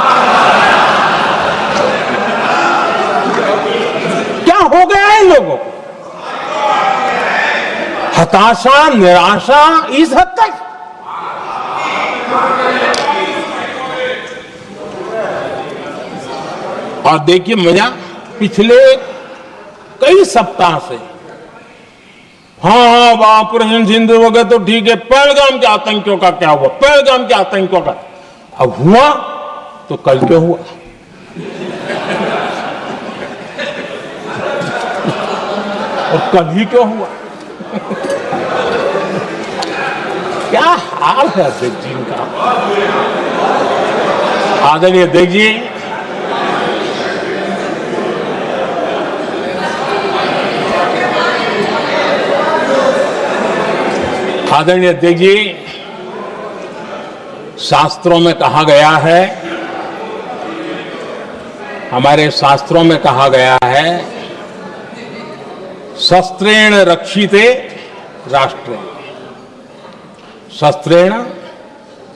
क्या हो गया है इन लोगों को? हताशा, निराशा इस हद तक। और देखिए मजा, पिछले कई सप्ताह से हाँ ऑपरेशन सिंधु वगैरह तो ठीक है, पहलगाम के आतंकियों का क्या हुआ, पहलगाम के आतंकियों का अब हुआ तो कल क्यों हुआ? और कल ही क्यों हुआ? क्या हाल है अध्यक्ष जी का। आदरणीय अध्यक्ष जी, आदरणीय अध्यक्ष जी, शास्त्रों में कहा गया है, हमारे शास्त्रों में कहा गया है, शस्त्रेण रक्षिते राष्ट्रे, शस्त्रेण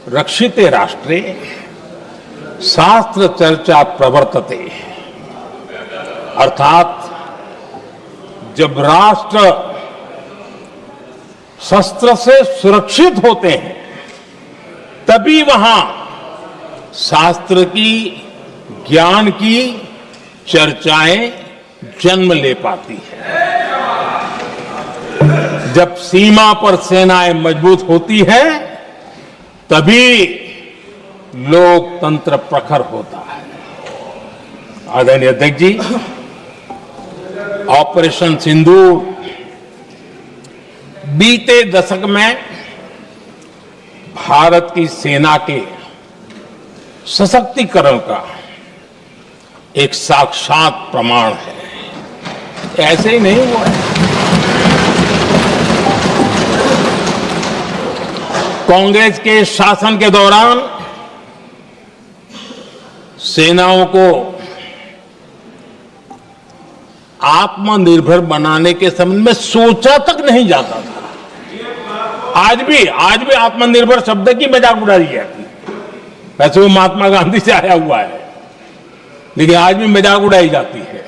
रक्षिते राष्ट्रे शास्त्र चर्चा प्रवर्तते। अर्थात जब राष्ट्र शस्त्र से सुरक्षित होते हैं तभी वहां शास्त्र की, ज्ञान की चर्चाएं जन्म ले पाती है। जब सीमा पर सेनाएं मजबूत होती है तभी लोकतंत्र प्रखर होता है। आदरणीय अध्यक्ष जी, ऑपरेशन सिंदूर बीते दशक में भारत की सेना के सशक्तिकरण का एक साक्षात प्रमाण है। ऐसे ही नहीं हुआ है। कांग्रेस के शासन के दौरान सेनाओं को आत्मनिर्भर बनाने के संबंध में सोचा तक नहीं जाता था। आज भी आत्मनिर्भर शब्द की मजाक उड़ाई जाती है। वैसे वो महात्मा गांधी से आया हुआ है, लेकिन आज भी मजाक उड़ाई जाती है।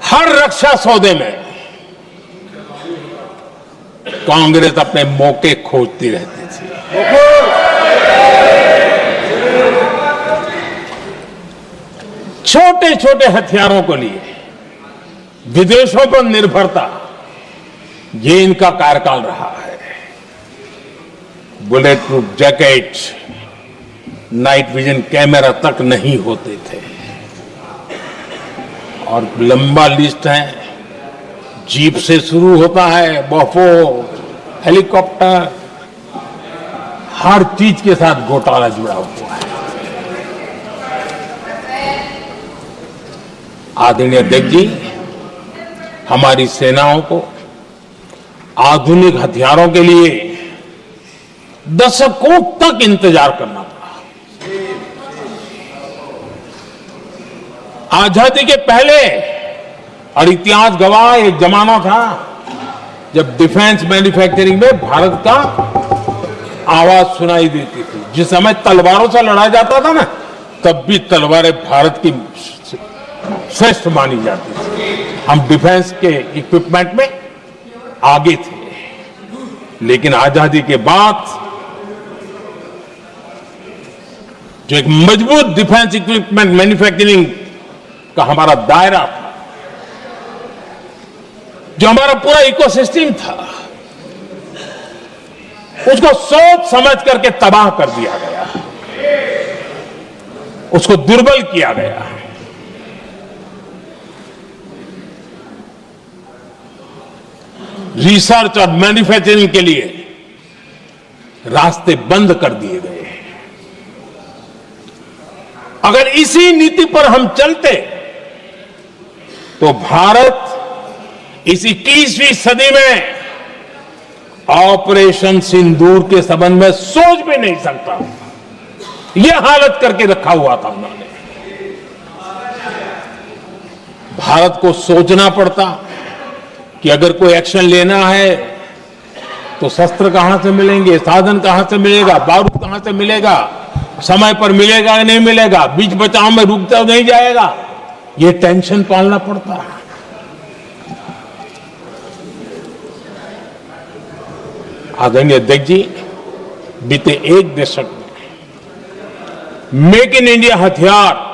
हर रक्षा सौदे में कांग्रेस अपने मौके खोजती रहती थी। छोटे छोटे हथियारों को लिए विदेशों पर निर्भरता, ये इनका कार्यकाल रहा है। Bullet proof jacket, night vision camera तक नहीं होते थे। और लंबा लिस्ट है, जीप से शुरू होता है, बफोर, हेलीकॉप्टर, हर चीज के साथ घोटाला जुड़ा हुआ है। आदरणीय अध्यक्ष जी, हमारी सेनाओं को आधुनिक हथियारों के लिए दशकों तक इंतजार करना पड़ा। आजादी के पहले, और इतिहास गवाह, एक जमाना था जब डिफेंस मैन्युफैक्चरिंग में भारत का आवाज सुनाई देती थी। जिस समय तलवारों से लड़ा जाता था ना, तब भी तलवारें भारत की श्रेष्ठ मानी जाती थी। हम डिफेंस के इक्विपमेंट में आगे थे। लेकिन आजादी के बाद जो एक मजबूत डिफेंस इक्विपमेंट मैन्युफैक्चरिंग का हमारा दायरा था, जो हमारा पूरा इकोसिस्टम था, उसको सोच समझ करके तबाह कर दिया गया, उसको दुर्बल किया गया। रिसर्च और मैन्युफैक्चरिंग के लिए रास्ते बंद कर दिए गए। अगर इसी नीति पर हम चलते तो भारत इस 21वीं सदी में ऑपरेशन सिंदूर के संबंध में सोच भी नहीं सकता। यह हालत करके रखा हुआ था उन्होंने। भारत को सोचना पड़ता कि अगर कोई एक्शन लेना है तो शस्त्र कहां से मिलेंगे, साधन कहां से मिलेगा, बारूद कहां से मिलेगा, समय पर मिलेगा या नहीं मिलेगा, बीच बचाव में रुक तो नहीं जाएगा, ये टेंशन पालना पड़ता है। आदरणीय अध्यक्ष जी, बीते एक दशक में मेक इन इंडिया हथियार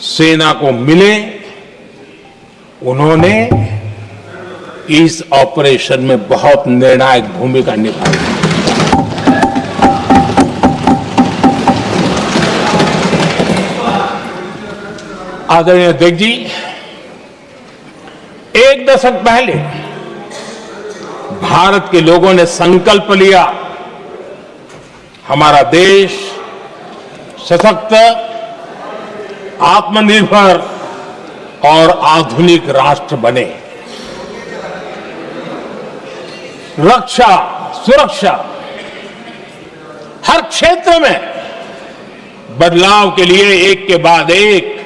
सेना को मिले, उन्होंने इस ऑपरेशन में बहुत निर्णायक भूमिका निभाई। आदरणीय अध्यक्ष जी, एक दशक पहले भारत के लोगों ने संकल्प लिया, हमारा देश सशक्त, आत्मनिर्भर और आधुनिक राष्ट्र बने। रक्षा, सुरक्षा, हर क्षेत्र में बदलाव के लिए एक के बाद एक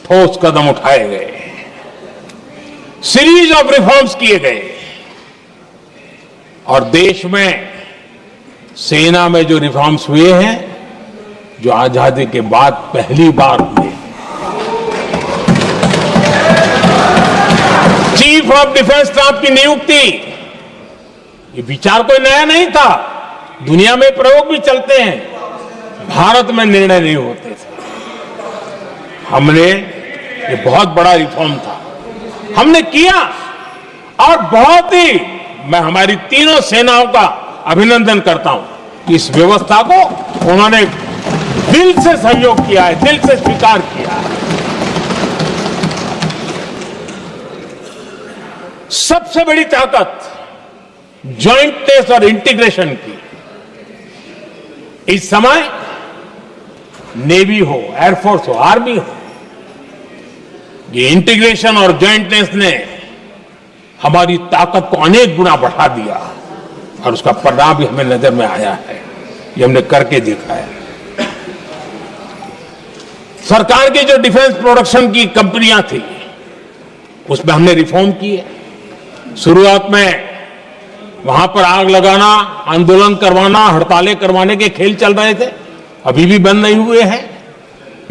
ठोस कदम उठाए गए, सीरीज ऑफ रिफॉर्म्स किए गए और देश में सेना में जो रिफॉर्म्स हुए हैं, जो आजादी के बाद पहली बार हुए। चीफ ऑफ डिफेंस स्टाफ की नियुक्ति, ये विचार कोई नया नहीं था, दुनिया में प्रयोग भी चलते हैं, भारत में निर्णय नहीं होते थे। हमने, ये बहुत बड़ा रिफॉर्म था, हमने किया और बहुत ही, मैं हमारी तीनों सेनाओं का अभिनंदन करता हूं कि इस व्यवस्था को उन्होंने दिल से सहयोग किया है, दिल से स्वीकार किया है। सबसे बड़ी ताकत ज्वाइंटनेस और इंटीग्रेशन की इस समय नेवी हो, एयरफोर्स हो, आर्मी हो, ये इंटीग्रेशन और ज्वाइंटनेस ने हमारी ताकत को अनेक गुना बढ़ा दिया और उसका परिणाम भी हमें नजर में आया है, ये हमने करके देखा है। सरकार की जो डिफेंस प्रोडक्शन की कंपनियां थी, उसमें हमने रिफॉर्म किए। शुरुआत में वहां पर आग लगाना, आंदोलन करवाना, हड़तालें करवाने के खेल चल रहे थे, अभी भी बंद नहीं हुए हैं,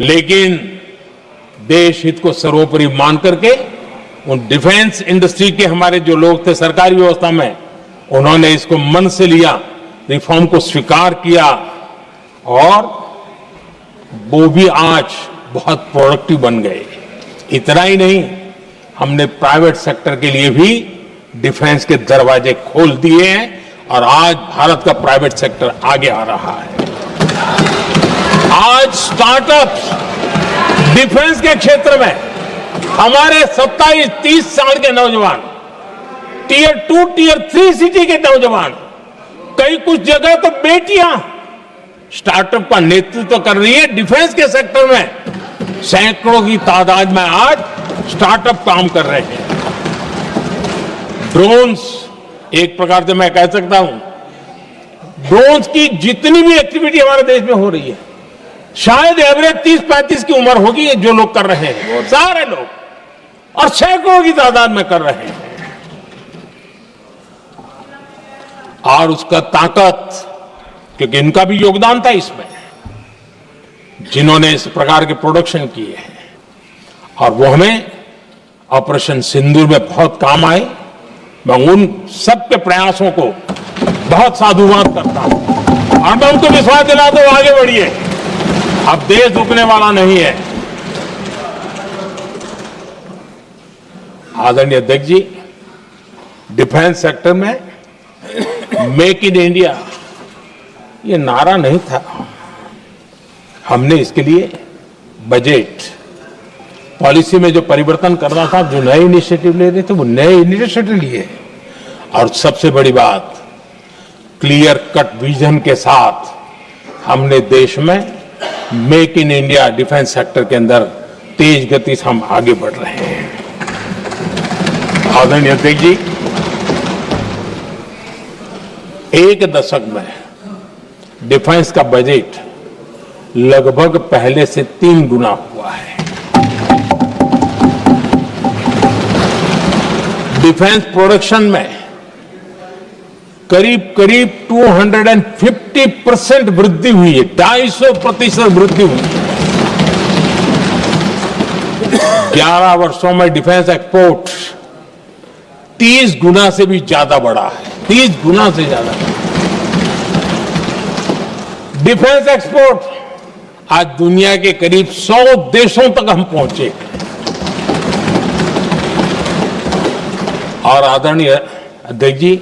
लेकिन देश हित को सर्वोपरि मान करके उन डिफेंस इंडस्ट्री के हमारे जो लोग थे सरकारी व्यवस्था में, उन्होंने इसको मन से लिया, रिफॉर्म को स्वीकार किया और वो भी आज बहुत प्रोडक्टिव बन गए। इतना ही नहीं, हमने प्राइवेट सेक्टर के लिए भी डिफेंस के दरवाजे खोल दिए हैं और आज भारत का प्राइवेट सेक्टर आगे आ रहा है। आज स्टार्टअप्स डिफेंस के क्षेत्र में हमारे 27-30 साल के नौजवान, टियर 2, टियर 3 सिटी के नौजवान, कई कुछ जगह तो बेटियां स्टार्टअप का नेतृत्व कर रही है। डिफेंस के सेक्टर में सैकड़ों की तादाद में आज स्टार्टअप काम कर रहे हैं। ड्रोन्स, एक प्रकार से मैं कह सकता हूं, ड्रोन्स की जितनी भी एक्टिविटी हमारे देश में हो रही है, शायद एवरेज 30-35 की उम्र होगी, जो लोग कर रहे हैं, सारे लोग, और सैकड़ों की तादाद में कर रहे हैं। और उसका ताकत, क्योंकि इनका भी योगदान था इसमें, जिन्होंने इस प्रकार के प्रोडक्शन किए हैं, और वो हमें ऑपरेशन सिंदूर में बहुत काम आए। मैं उन सबके प्रयासों को बहुत साधुवाद करता हूं और मैं उनको विश्वास दिलाता हूं, आगे बढ़िए, अब देश रुकने वाला नहीं है। आदरणीय अध्यक्ष जी, डिफेंस सेक्टर में मेक इन इंडिया ये नारा नहीं था। हमने इसके लिए बजट पॉलिसी में जो परिवर्तन करना था, जो नए इनिशिएटिव ले रहे थे, वो नए इनिशिएटिव लिए। और सबसे बड़ी बात, क्लियर कट विजन के साथ हमने देश में make in India defence sector के अंदर तेज गति से हम आगे बढ़ रहे हैं। आदरणीय अध्यक्ष जी, एक दशक में डिफेंस का बजट लगभग पहले से 3 गुना हुआ है। डिफेंस प्रोडक्शन में करीब करीब 250% वृद्धि हुई है, 250% वृद्धि हुई है। 11 वर्षों में डिफेंस एक्सपोर्ट 30 गुना से भी ज्यादा बढ़ा है, 30 गुना से ज्यादा। डिफेंस एक्सपोर्ट आज दुनिया के करीब 100 देशों तक हम पहुंचे। और आदरणीय अध्यक्ष जी,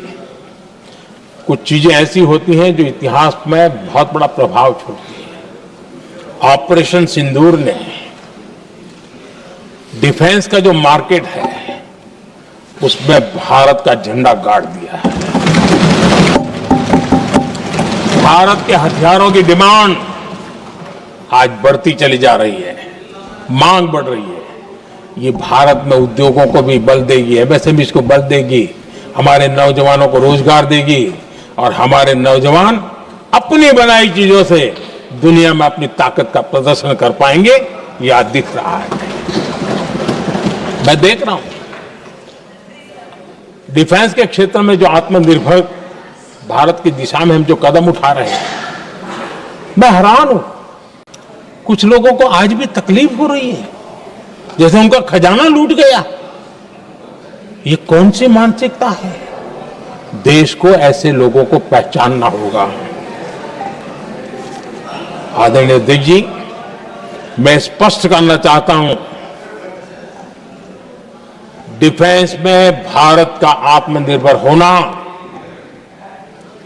कुछ चीजें ऐसी होती हैं जो इतिहास में बहुत बड़ा प्रभाव छोड़ती हैं। ऑपरेशन सिंदूर ने डिफेंस का जो मार्केट है उसमें भारत का झंडा गाड़ दिया है। भारत के हथियारों की डिमांड आज बढ़ती चली जा रही है, मांग बढ़ रही है। ये भारत में उद्योगों को भी बल देगी, एमएसएमई को बल देगी, हमारे नौजवानों को रोजगार देगी और हमारे नौजवान अपनी बनाई चीजों से दुनिया में अपनी ताकत का प्रदर्शन कर पाएंगे। ये आज दिख रहा है, मैं देख रहा हूं। डिफेंस के क्षेत्र में जो आत्मनिर्भर भारत की दिशा में हम जो कदम उठा रहे हैं, मैं हैरान हूं। कुछ लोगों को आज भी तकलीफ हो रही है, जैसे उनका खजाना लूट गया। ये कौन सी मानसिकता है? देश को ऐसे लोगों को पहचानना होगा। आदरणीय अध्यक्ष जी, मैं स्पष्ट करना चाहता हूं, डिफेंस में भारत का आत्मनिर्भर होना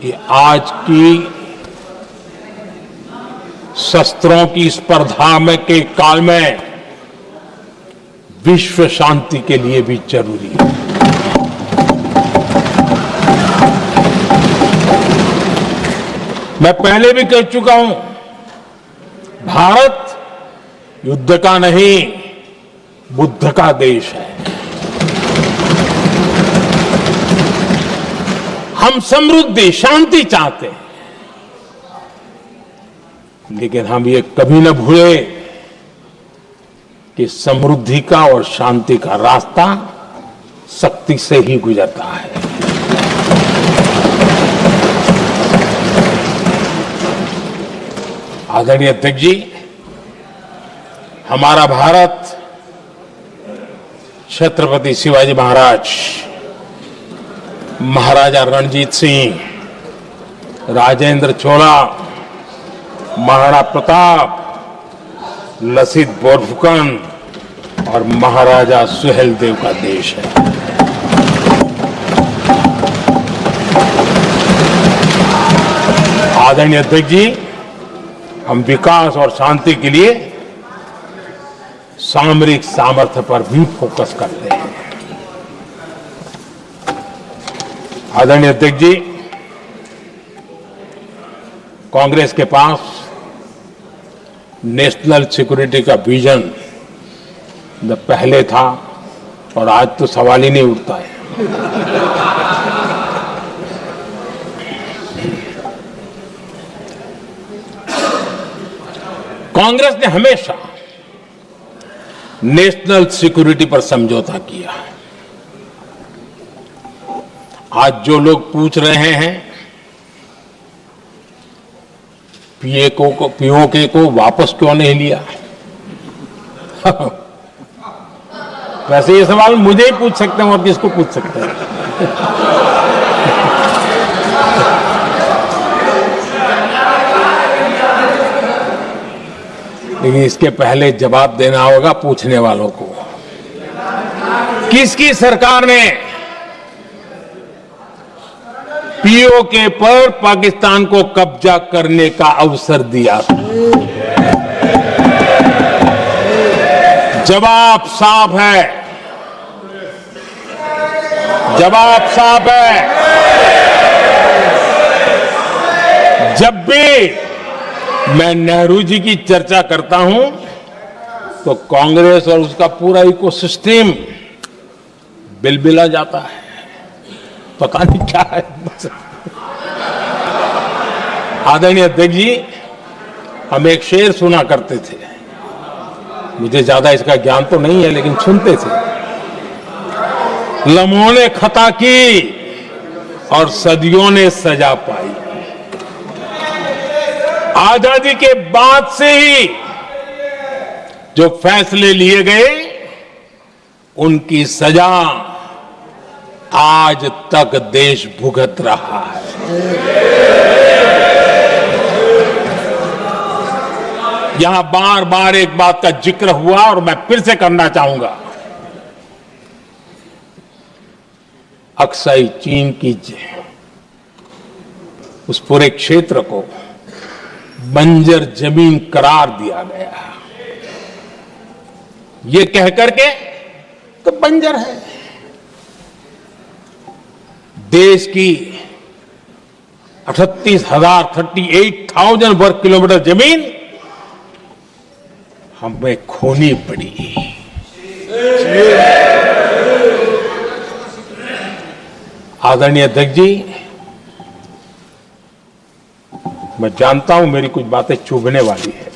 ये आज की शस्त्रों की स्पर्धा में के काल में विश्व शांति के लिए भी जरूरी है। मैं पहले भी कह चुका हूं, भारत युद्ध का नहीं बुद्ध का देश है। हम समृद्धि शांति चाहते हैं, लेकिन हम ये कभी न भूले कि समृद्धि का और शांति का रास्ता शक्ति से ही गुजरता है। आदरणीय अध्यक्ष जी, हमारा भारत छत्रपति शिवाजी महाराज, महाराजा रणजीत सिंह, राजेंद्र चोला, महाराणा प्रताप, लसित बोरफुकन और महाराजा सुहेलदेव का देश है। आदरणीय अध्यक्ष जी, हम विकास और शांति के लिए सामरिक सामर्थ्य पर भी फोकस करते हैं। आदरणीय अध्यक्ष जी, कांग्रेस के पास नेशनल सिक्योरिटी का विजन पहले था और आज तो सवाल ही नहीं उठता है। कांग्रेस ने हमेशा नेशनल सिक्योरिटी पर समझौता किया। आज जो लोग पूछ रहे हैं पीओके को वापस क्यों नहीं लिया, वैसे ये सवाल मुझे ही पूछ सकते हैं और किसको पूछ सकते हैं। लेकिन इसके पहले जवाब देना होगा पूछने वालों को। किसकी सरकार ने पीओके पर पाकिस्तान को कब्जा करने का अवसर दिया था। जवाब साफ है, जवाब साफ है। जब भी मैं नेहरू जी की चर्चा करता हूं तो कांग्रेस और उसका पूरा इकोसिस्टम बिलबिला जाता है, पता नहीं क्या है। आदरणीय अध्यक्ष जी, हम एक शेर सुना करते थे, मुझे ज्यादा इसका ज्ञान तो नहीं है लेकिन सुनते थे। लम्हों ने खता की और सदियों ने सजा पाई। आजादी के बाद से ही जो फैसले लिए गए उनकी सजा आज तक देश भुगत रहा है। यहां बार बार एक बात का जिक्र हुआ और मैं फिर से करना चाहूंगा। अक्साई चीन की उस पूरे क्षेत्र को बंजर जमीन करार दिया गया, ये कहकर के तो बंजर है। देश की 38,000 वर्ग किलोमीटर जमीन हमें खोनी पड़ी। आदरणीय अध्यक्ष जी, मैं जानता हूं मेरी कुछ बातें चुभने वाली है।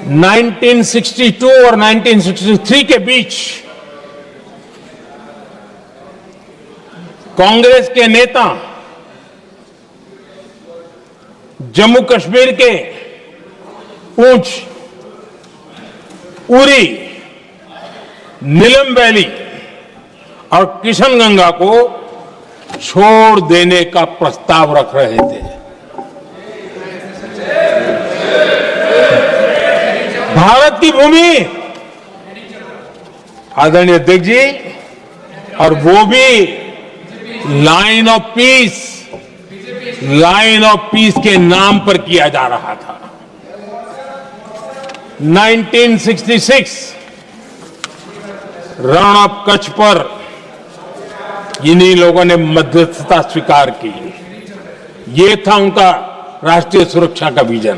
1962 और 1963 के बीच कांग्रेस के नेता जम्मू कश्मीर के पूंछ, उरी, नीलम वैली और किशनगंगा को छोड़ देने का प्रस्ताव रख रहे थे। भारत की भूमि, आदरणीय अध्यक्ष जी, और वो भी लाइन ऑफ पीस के नाम पर किया जा रहा था। 1966 रण ऑफ कच्छ पर इन्हीं लोगों ने मध्यस्थता स्वीकार की। ये था उनका राष्ट्रीय सुरक्षा का विजन।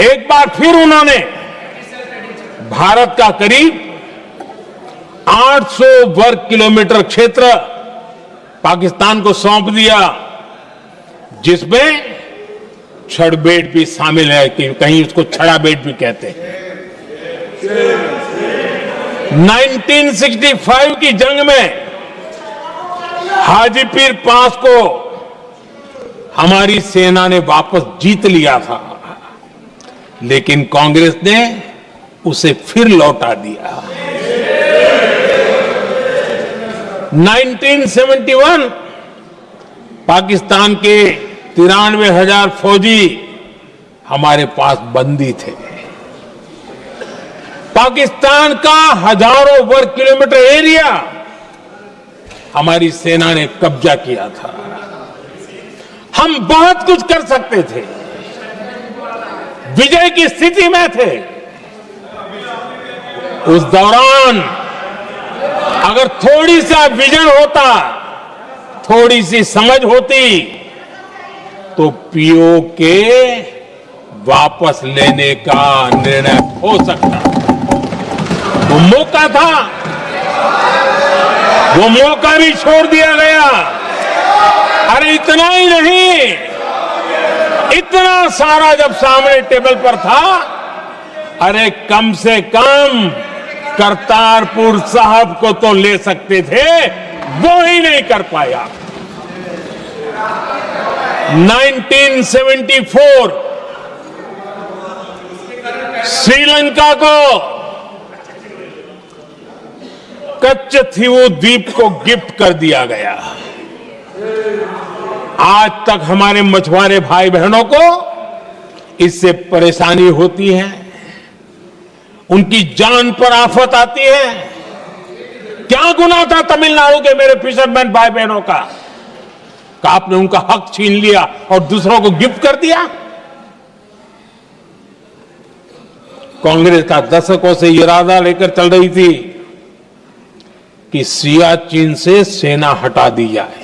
एक बार फिर उन्होंने भारत का करीब 800 वर्ग किलोमीटर क्षेत्र पाकिस्तान को सौंप दिया, जिसमें छड़बेट भी शामिल है, कि कहीं उसको छड़ा बेट भी कहते हैं। 1965 की जंग में हाजीपीर पास को हमारी सेना ने वापस जीत लिया था, लेकिन कांग्रेस ने उसे फिर लौटा दिया। 1971 पाकिस्तान के 93,000 फौजी हमारे पास बंदी थे। पाकिस्तान का हजारों वर्ग किलोमीटर एरिया हमारी सेना ने कब्जा किया था। हम बहुत कुछ कर सकते थे, विजय की स्थिति में थे। उस दौरान अगर थोड़ी सा विजन होता, थोड़ी सी समझ होती, तो पीओके वापस लेने का निर्णय हो सकता। वो मौका था, वो मौका भी छोड़ दिया गया। अरे इतना ही नहीं, इतना सारा जब सामने टेबल पर था, अरे कम से कम करतारपुर साहब को तो ले सकते थे, वो ही नहीं कर पाया। 1974 श्रीलंका को कच्चथीवू द्वीप को गिफ्ट कर दिया गया। आज तक हमारे मछुआरे भाई बहनों को इससे परेशानी होती है, उनकी जान पर आफत आती है। क्या गुनाह था तमिलनाडु के मेरे फिशरमैन भाई बहनों का कि आपने उनका हक छीन लिया और दूसरों को गिफ्ट कर दिया? कांग्रेस का दशकों से इरादा लेकर चल रही थी कि सियाचिन से सेना हटा दी जाए।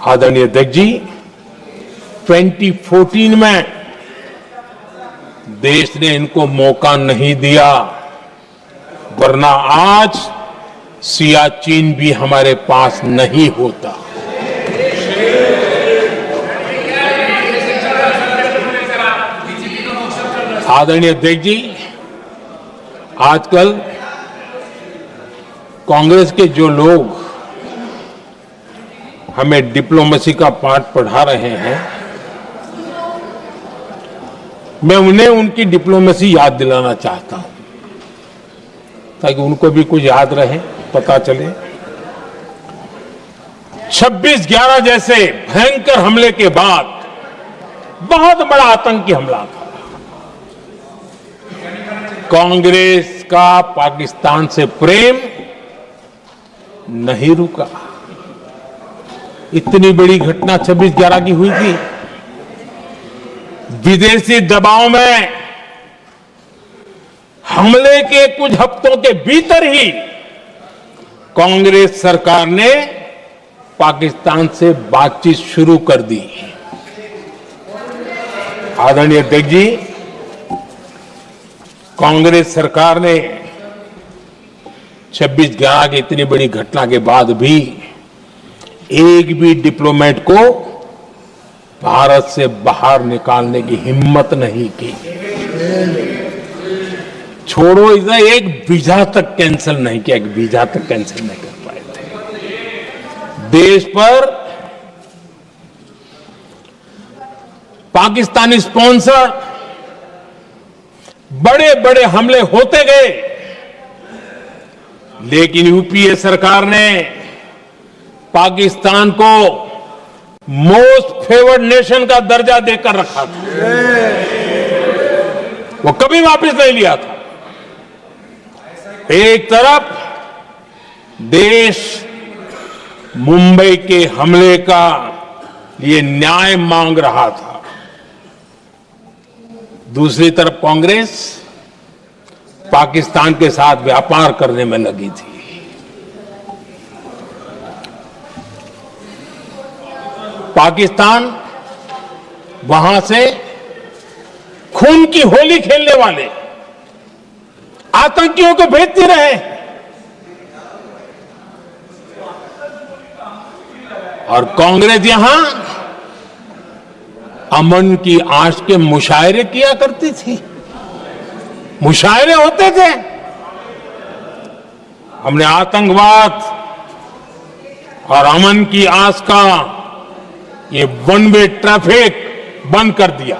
आदरणीय अध्यक्ष जी, 2014 में देश ने इनको मौका नहीं दिया, वरना आज सियाचिन भी हमारे पास नहीं होता। आदरणीय अध्यक्ष जी, आजकल कांग्रेस के जो लोग हमें डिप्लोमेसी का पाठ पढ़ा रहे हैं, मैं उन्हें उनकी डिप्लोमेसी याद दिलाना चाहता हूं ताकि उनको भी कुछ याद रहे, पता चले। 26/11 जैसे भयंकर हमले के बाद बहुत बड़ा आतंकी हमला था। कांग्रेस का पाकिस्तान से प्रेम नहीं रुका। इतनी बड़ी घटना 26/11 की हुई थी। विदेशी दबाव में हमले के कुछ हफ्तों के भीतर ही कांग्रेस सरकार ने पाकिस्तान से बातचीत शुरू कर दी। आदरणीय अध्यक्ष जी, कांग्रेस सरकार ने 26/11 की इतनी बड़ी घटना के बाद भी एक भी डिप्लोमेट को भारत से बाहर निकालने की हिम्मत नहीं की। छोड़ो इसे, एक वीजा तक कैंसिल नहीं किया, एक वीजा तक कैंसिल नहीं कर पाए थे। देश पर पाकिस्तानी स्पॉन्सर बड़े बड़े हमले होते गए, लेकिन यूपीए सरकार ने पाकिस्तान को मोस्ट फेवर्ड नेशन का दर्जा देकर रखा था। वो कभी वापस नहीं लिया था। एक तरफ देश मुंबई के हमले का ये न्याय मांग रहा था, दूसरी तरफ कांग्रेस पाकिस्तान के साथ व्यापार करने में लगी थी। पाकिस्तान वहां से खून की होली खेलने वाले आतंकियों को भेजते रहे और कांग्रेस यहां अमन की आश के मुशायरे किया करती थी। मुशायरे होते थे। हमने आतंकवाद और अमन की आस का ये वन वे ट्रैफिक बंद कर दिया।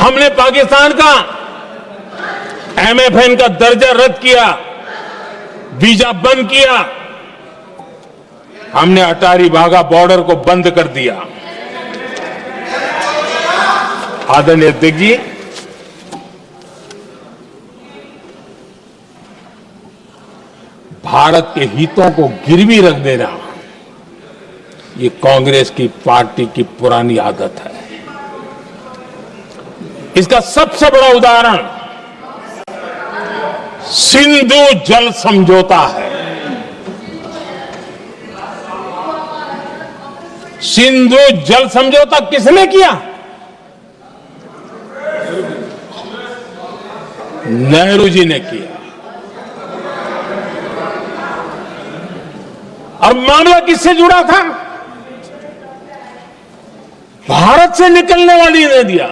हमने पाकिस्तान का एमएफएन का दर्जा रद्द किया, वीजा बंद किया। हमने अटारी वाघा बॉर्डर को बंद कर दिया। आदरणीय अध्यक्ष जी, भारत के हितों को गिरवी रख देना ये कांग्रेस की पार्टी की पुरानी आदत है। इसका सबसे बड़ा उदाहरण सिंधु जल समझौता है। सिंधु जल समझौता किसने किया? नेहरू जी ने किया। और मामला किससे जुड़ा था? भारत से निकलने वाली नदियां,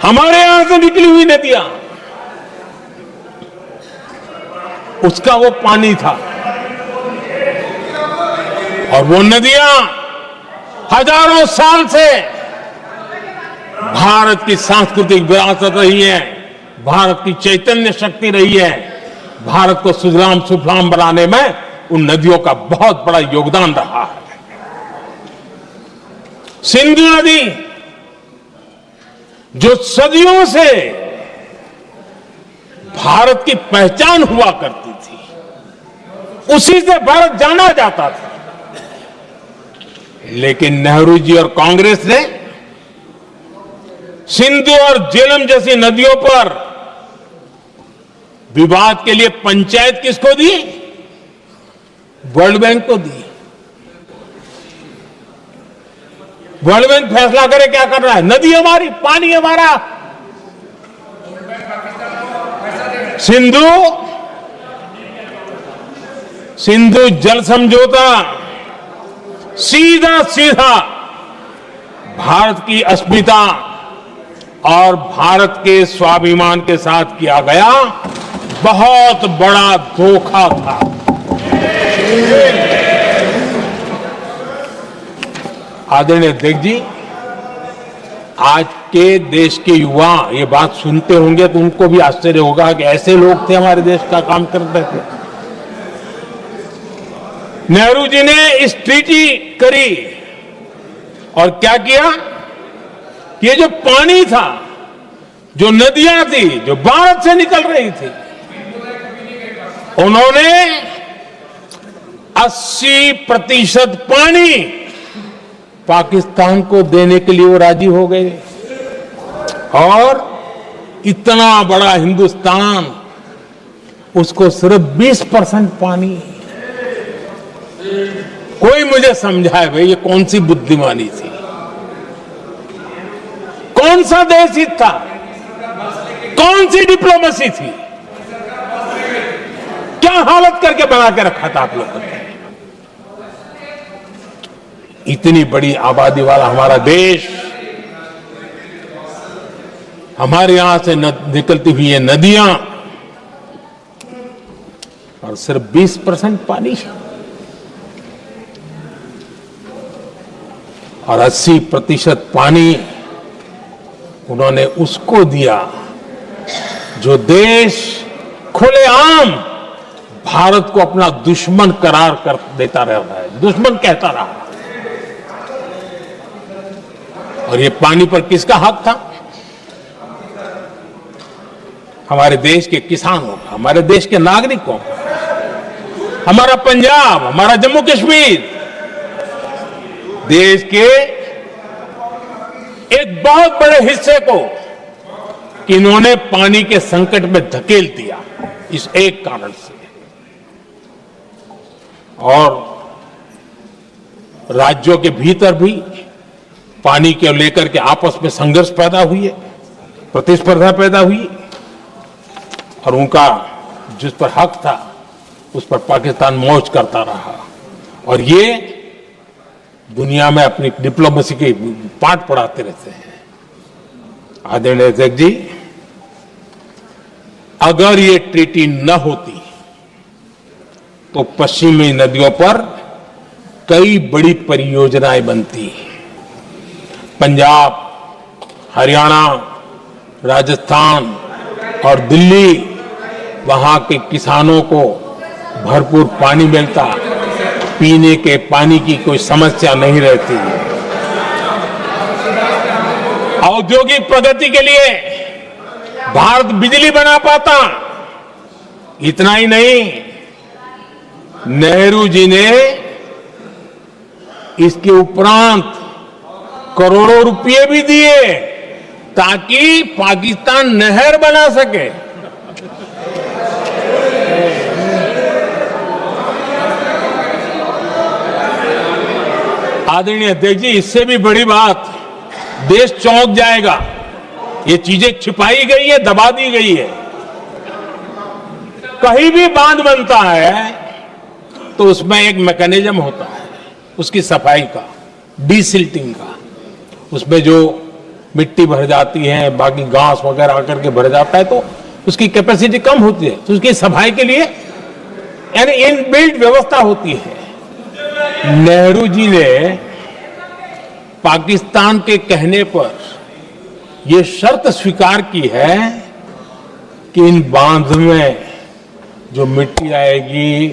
हमारे यहां से निकली हुई नदियां, उसका वो पानी था। और वो नदियां हजारों साल से भारत की सांस्कृतिक विरासत रही है, भारत की चैतन्य शक्ति रही है। भारत को सुजलाम सुफलाम बनाने में उन नदियों का बहुत बड़ा योगदान रहा है। सिंधु नदी जो सदियों से भारत की पहचान हुआ करती थी, उसी से भारत जाना जाता था। लेकिन नेहरू जी और कांग्रेस ने सिंधु और झेलम जैसी नदियों पर विवाद के लिए पंचायत किसको दी? वर्ल्ड बैंक को दी। वर्ल्ड बैंक फैसला करे क्या करना है। नदी हमारी, पानी हमारा। सिंधु जल समझौता सीधा सीधा भारत की अस्मिता और भारत के स्वाभिमान के साथ किया गया बहुत बड़ा धोखा था। आदरणीय अध्यक्ष जी, आज के देश के युवा ये बात सुनते होंगे तो उनको भी आश्चर्य होगा कि ऐसे लोग थे हमारे देश का काम करते थे। नेहरू जी ने इस ट्रीटी करी और क्या किया? ये जो पानी था, जो नदियां थी, जो भारत से निकल रही थी, उन्होंने 80% पानी पाकिस्तान को देने के लिए वो राजी हो गए। और इतना बड़ा हिंदुस्तान, उसको सिर्फ 20% पानी। कोई मुझे समझाए भाई ये कौन सी बुद्धिमानी थी, कौन सा देश हित था, कौन सी डिप्लोमेसी थी, क्या हालत करके बना के रखा था आप लोगों ने। इतनी बड़ी आबादी वाला हमारा देश, हमारे यहां से निकलती हुई ये नदियां, और सिर्फ 20% पानी, और 80% पानी उन्होंने उसको दिया जो देश खुलेआम भारत को अपना दुश्मन करार कर देता रहा है, दुश्मन कहता रहा। और ये पानी पर किसका हक था? हमारे देश के किसानों का, हमारे देश के नागरिकों का। हमारा पंजाब, हमारा जम्मू कश्मीर देश के एक बहुत बड़े हिस्से को इन्होंने पानी के संकट में धकेल दिया, इस एक कारण से। और राज्यों के भीतर भी पानी को लेकर के आपस में संघर्ष पैदा हुई है, प्रतिस्पर्धा पैदा हुई, और उनका जिस पर हक था उस पर पाकिस्तान मौज करता रहा। और ये दुनिया में अपनी डिप्लोमेसी के पाठ पढ़ाते रहते हैं। आदरणीय अध्यक्ष जी, अगर ये ट्रीटी न होती तो पश्चिमी नदियों पर कई बड़ी परियोजनाएं बनती। पंजाब, हरियाणा, राजस्थान और दिल्ली, वहां के किसानों को भरपूर पानी मिलता, पीने के पानी की कोई समस्या नहीं रहती। औद्योगिक प्रगति के लिए भारत बिजली बना पाता। इतना ही नहीं, नेहरू जी ने इसके उपरांत करोड़ों रुपए भी दिए ताकि पाकिस्तान नहर बना सके। आदरणीय अध्यक्ष जी, इससे भी बड़ी बात, देश चौंक जाएगा। ये चीजें छिपाई गई है, दबा दी गई है। कहीं भी बांध बनता है तो उसमें एक मैकेनिज्म होता है उसकी सफाई का, डीसिल्टिंग का। उसमें जो मिट्टी भर जाती है, बाकी घास वगैरह आकर के भर जाता है, तो उसकी कैपेसिटी कम होती है, तो उसकी सफाई के लिए यानी इनबिल्ट व्यवस्था होती है। नेहरू जी ने पाकिस्तान के कहने पर यह शर्त स्वीकार की है कि इन बांध में जो मिट्टी आएगी,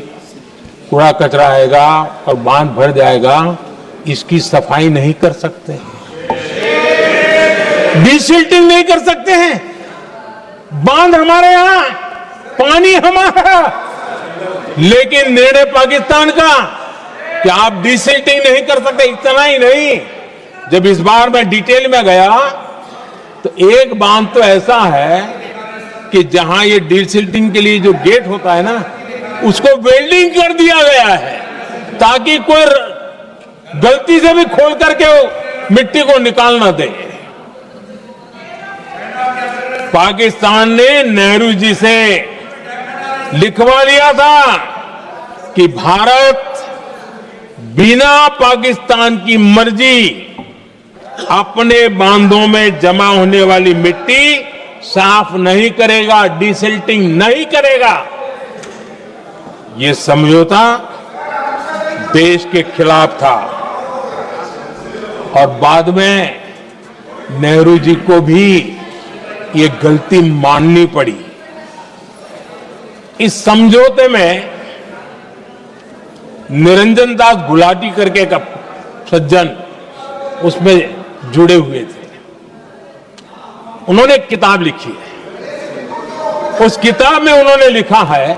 कूड़ा कचरा आएगा और बांध भर जाएगा, इसकी सफाई नहीं कर सकते। डिसिल्टिंग नहीं कर सकते हैं। बांध हमारे यहां, पानी हमारा, लेकिन निर्णय पाकिस्तान का कि आप डिसिल्टिंग नहीं कर सकते। इतना ही नहीं, जब इस बार मैं डिटेल में गया तो एक बांध तो ऐसा है कि जहां ये डिसिल्टिंग के लिए जो गेट होता है ना, उसको वेल्डिंग कर दिया गया है ताकि कोई गलती से भी खोल करके वो मिट्टी को निकाल ना दे। पाकिस्तान ने नेहरू जी से लिखवा लिया था कि भारत बिना पाकिस्तान की मर्जी अपने बांधों में जमा होने वाली मिट्टी साफ नहीं करेगा, डिसिल्टिंग नहीं करेगा। ये समझौता देश के खिलाफ था और बाद में नेहरू जी को भी ये गलती माननी पड़ी। इस समझौते में निरंजन दास गुलाटी करके का सज्जन उसमें जुड़े हुए थे। उन्होंने एक किताब लिखी है। उस किताब में उन्होंने लिखा है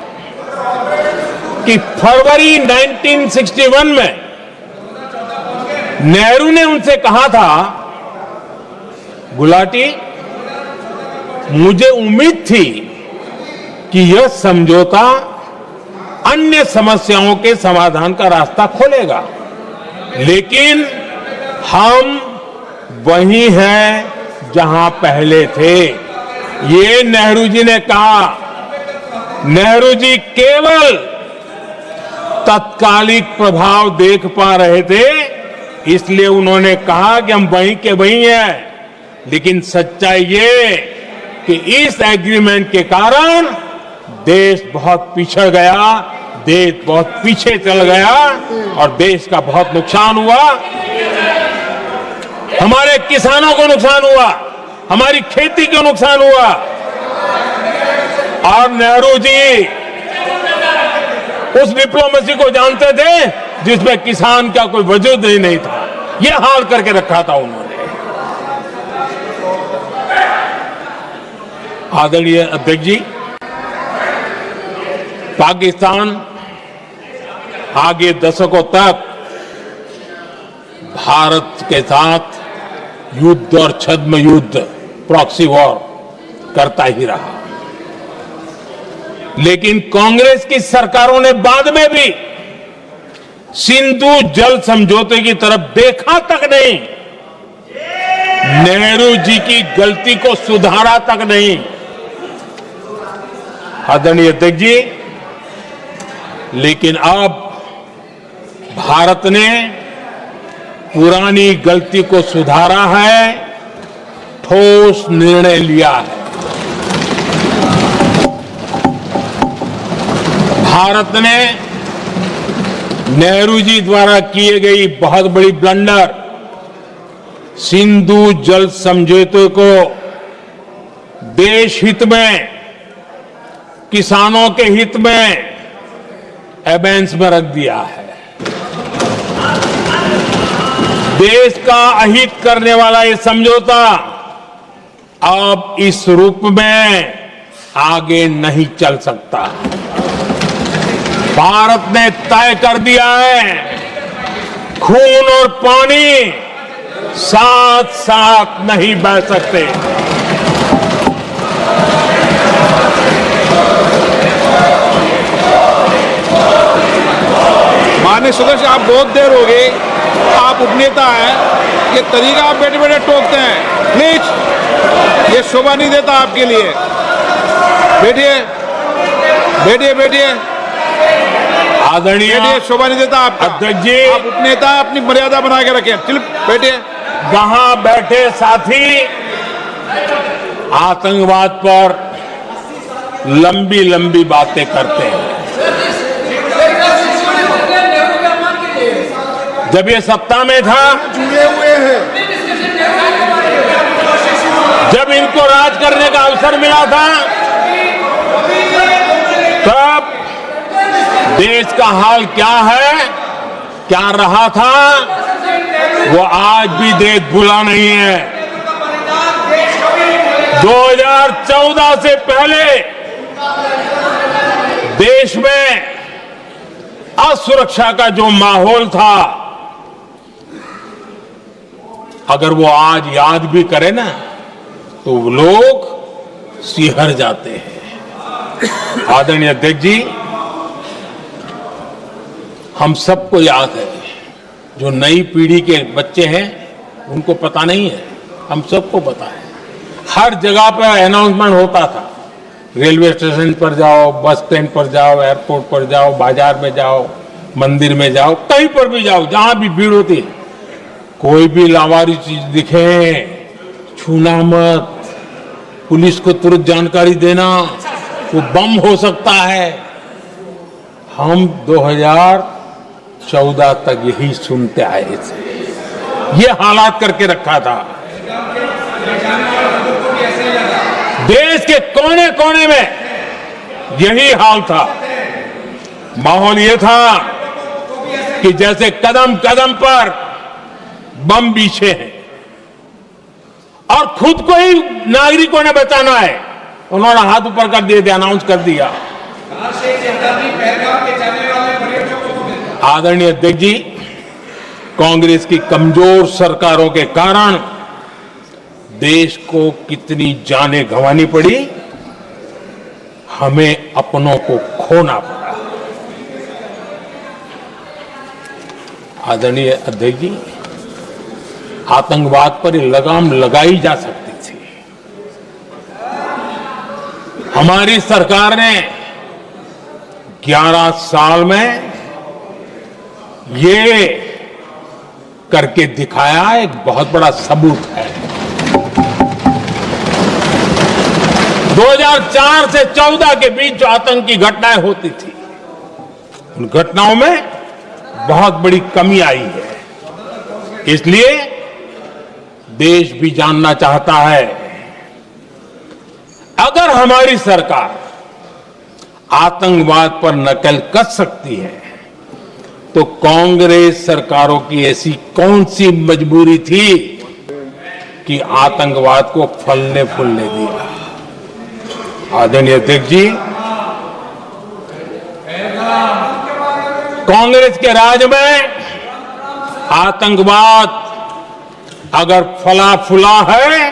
कि फरवरी 1961 में नेहरू ने उनसे कहा था, गुलाटी, मुझे उम्मीद थी कि यह समझौता अन्य समस्याओं के समाधान का रास्ता खोलेगा, लेकिन हम वहीं हैं जहां पहले थे। ये नेहरू जी ने कहा। नेहरू जी केवल तत्कालिक प्रभाव देख पा रहे थे, इसलिए उन्होंने कहा कि हम वहीं के वहीं हैं, लेकिन सच्चाई ये कि इस एग्रीमेंट के कारण देश बहुत पिछड़ गया, देश बहुत पीछे चल गया और देश का बहुत नुकसान हुआ। हमारे किसानों को नुकसान हुआ, हमारी खेती को नुकसान हुआ। और नेहरू जी उस डिप्लोमेसी को जानते थे जिसमें किसान का कोई वजूद ही नहीं था। यह हाल करके रखा था उन्होंने। आदरणीय अध्यक्ष जी, पाकिस्तान आगे दशकों तक भारत के साथ युद्ध और छद्म युद्ध, प्रॉक्सी वॉर करता ही रहा, लेकिन कांग्रेस की सरकारों ने बाद में भी सिंधु जल समझौते की तरफ देखा तक नहीं, नेहरू जी की गलती को सुधारा तक नहीं। आदरणीय अध्यक्ष जी, लेकिन अब भारत ने पुरानी गलती को सुधारा है, ठोस निर्णय लिया है। भारत ने नेहरू जी द्वारा किए गई बहुत बड़ी ब्लंडर, सिंधु जल समझौते को देश हित में, किसानों के हित में एबेंस में रख दिया है। देश का अहित करने वाला ये समझौता अब इस रूप में आगे नहीं चल सकता। भारत ने तय कर दिया है, खून और पानी साथ साथ नहीं बह सकते। माननीय सदस्य, आप बहुत देर हो गई, आप उपनेता हैं, ये तरीका आप बैठे बैठे टोकते हैं, प्लीज, ये शोभा नहीं देता आपके लिए। बैठिए बैठिए बैठिए आदरणीय, बैठिए, शोभा नहीं देता आपका। अध्यक्ष जी, आप उपनेता, अपनी मर्यादा बना के रखें। चल बैठिए। वहां बैठे साथी आतंकवाद पर लंबी लंबी बातें करते हैं। जब ये सत्ता में था, जुड़े हुए हैं, जब इनको राज करने का अवसर मिला था, तब देश का हाल क्या है, क्या रहा था, वो आज भी देश भूला नहीं है। 2014 से पहले देश में असुरक्षा का जो माहौल था, अगर वो आज याद भी करे ना तो लोग सिहर जाते हैं। आदरणीय अध्यक्ष जी, हम सबको याद है, जो नई पीढ़ी के बच्चे हैं उनको पता नहीं है, हम सबको पता है। हर जगह पर अनाउंसमेंट होता था, रेलवे स्टेशन पर जाओ, बस स्टैंड पर जाओ, एयरपोर्ट पर जाओ, बाजार में जाओ, मंदिर में जाओ, कहीं पर भी जाओ, जहां भी भीड़ होती है, कोई भी लावारिस चीज दिखे छूना मत, पुलिस को तुरंत जानकारी देना, वो बम हो सकता है। हम 2014 तक यही सुनते आए थे, ये हालात करके रखा था। देश के कोने कोने में यही हाल था। माहौल ये था कि जैसे कदम कदम पर बम बिछे हैं और खुद को ही नागरिकों ने बचाना है, उन्होंने हाथ ऊपर कर दिए थे, अनाउंस कर दिया। आदरणीय अध्यक्ष जी, कांग्रेस की कमजोर सरकारों के कारण देश को कितनी जानें गंवानी पड़ी, हमें अपनों को खोना पड़ा। आदरणीय अध्यक्ष जी, आतंकवाद पर लगाम लगाई जा सकती थी। हमारी सरकार ने 11 साल में ये करके दिखाया, एक बहुत बड़ा सबूत है। 2004 से 14 के बीच जो आतंकी घटनाएं होती थी, उन घटनाओं में बहुत बड़ी कमी आई है। इसलिए देश भी जानना चाहता है, अगर हमारी सरकार आतंकवाद पर नकेल कस सकती है तो कांग्रेस सरकारों की ऐसी कौन सी मजबूरी थी कि आतंकवाद को फलने फूलने दिया। आदरणीय अध्यक्ष जी, कांग्रेस के राज में आतंकवाद अगर फला फूला है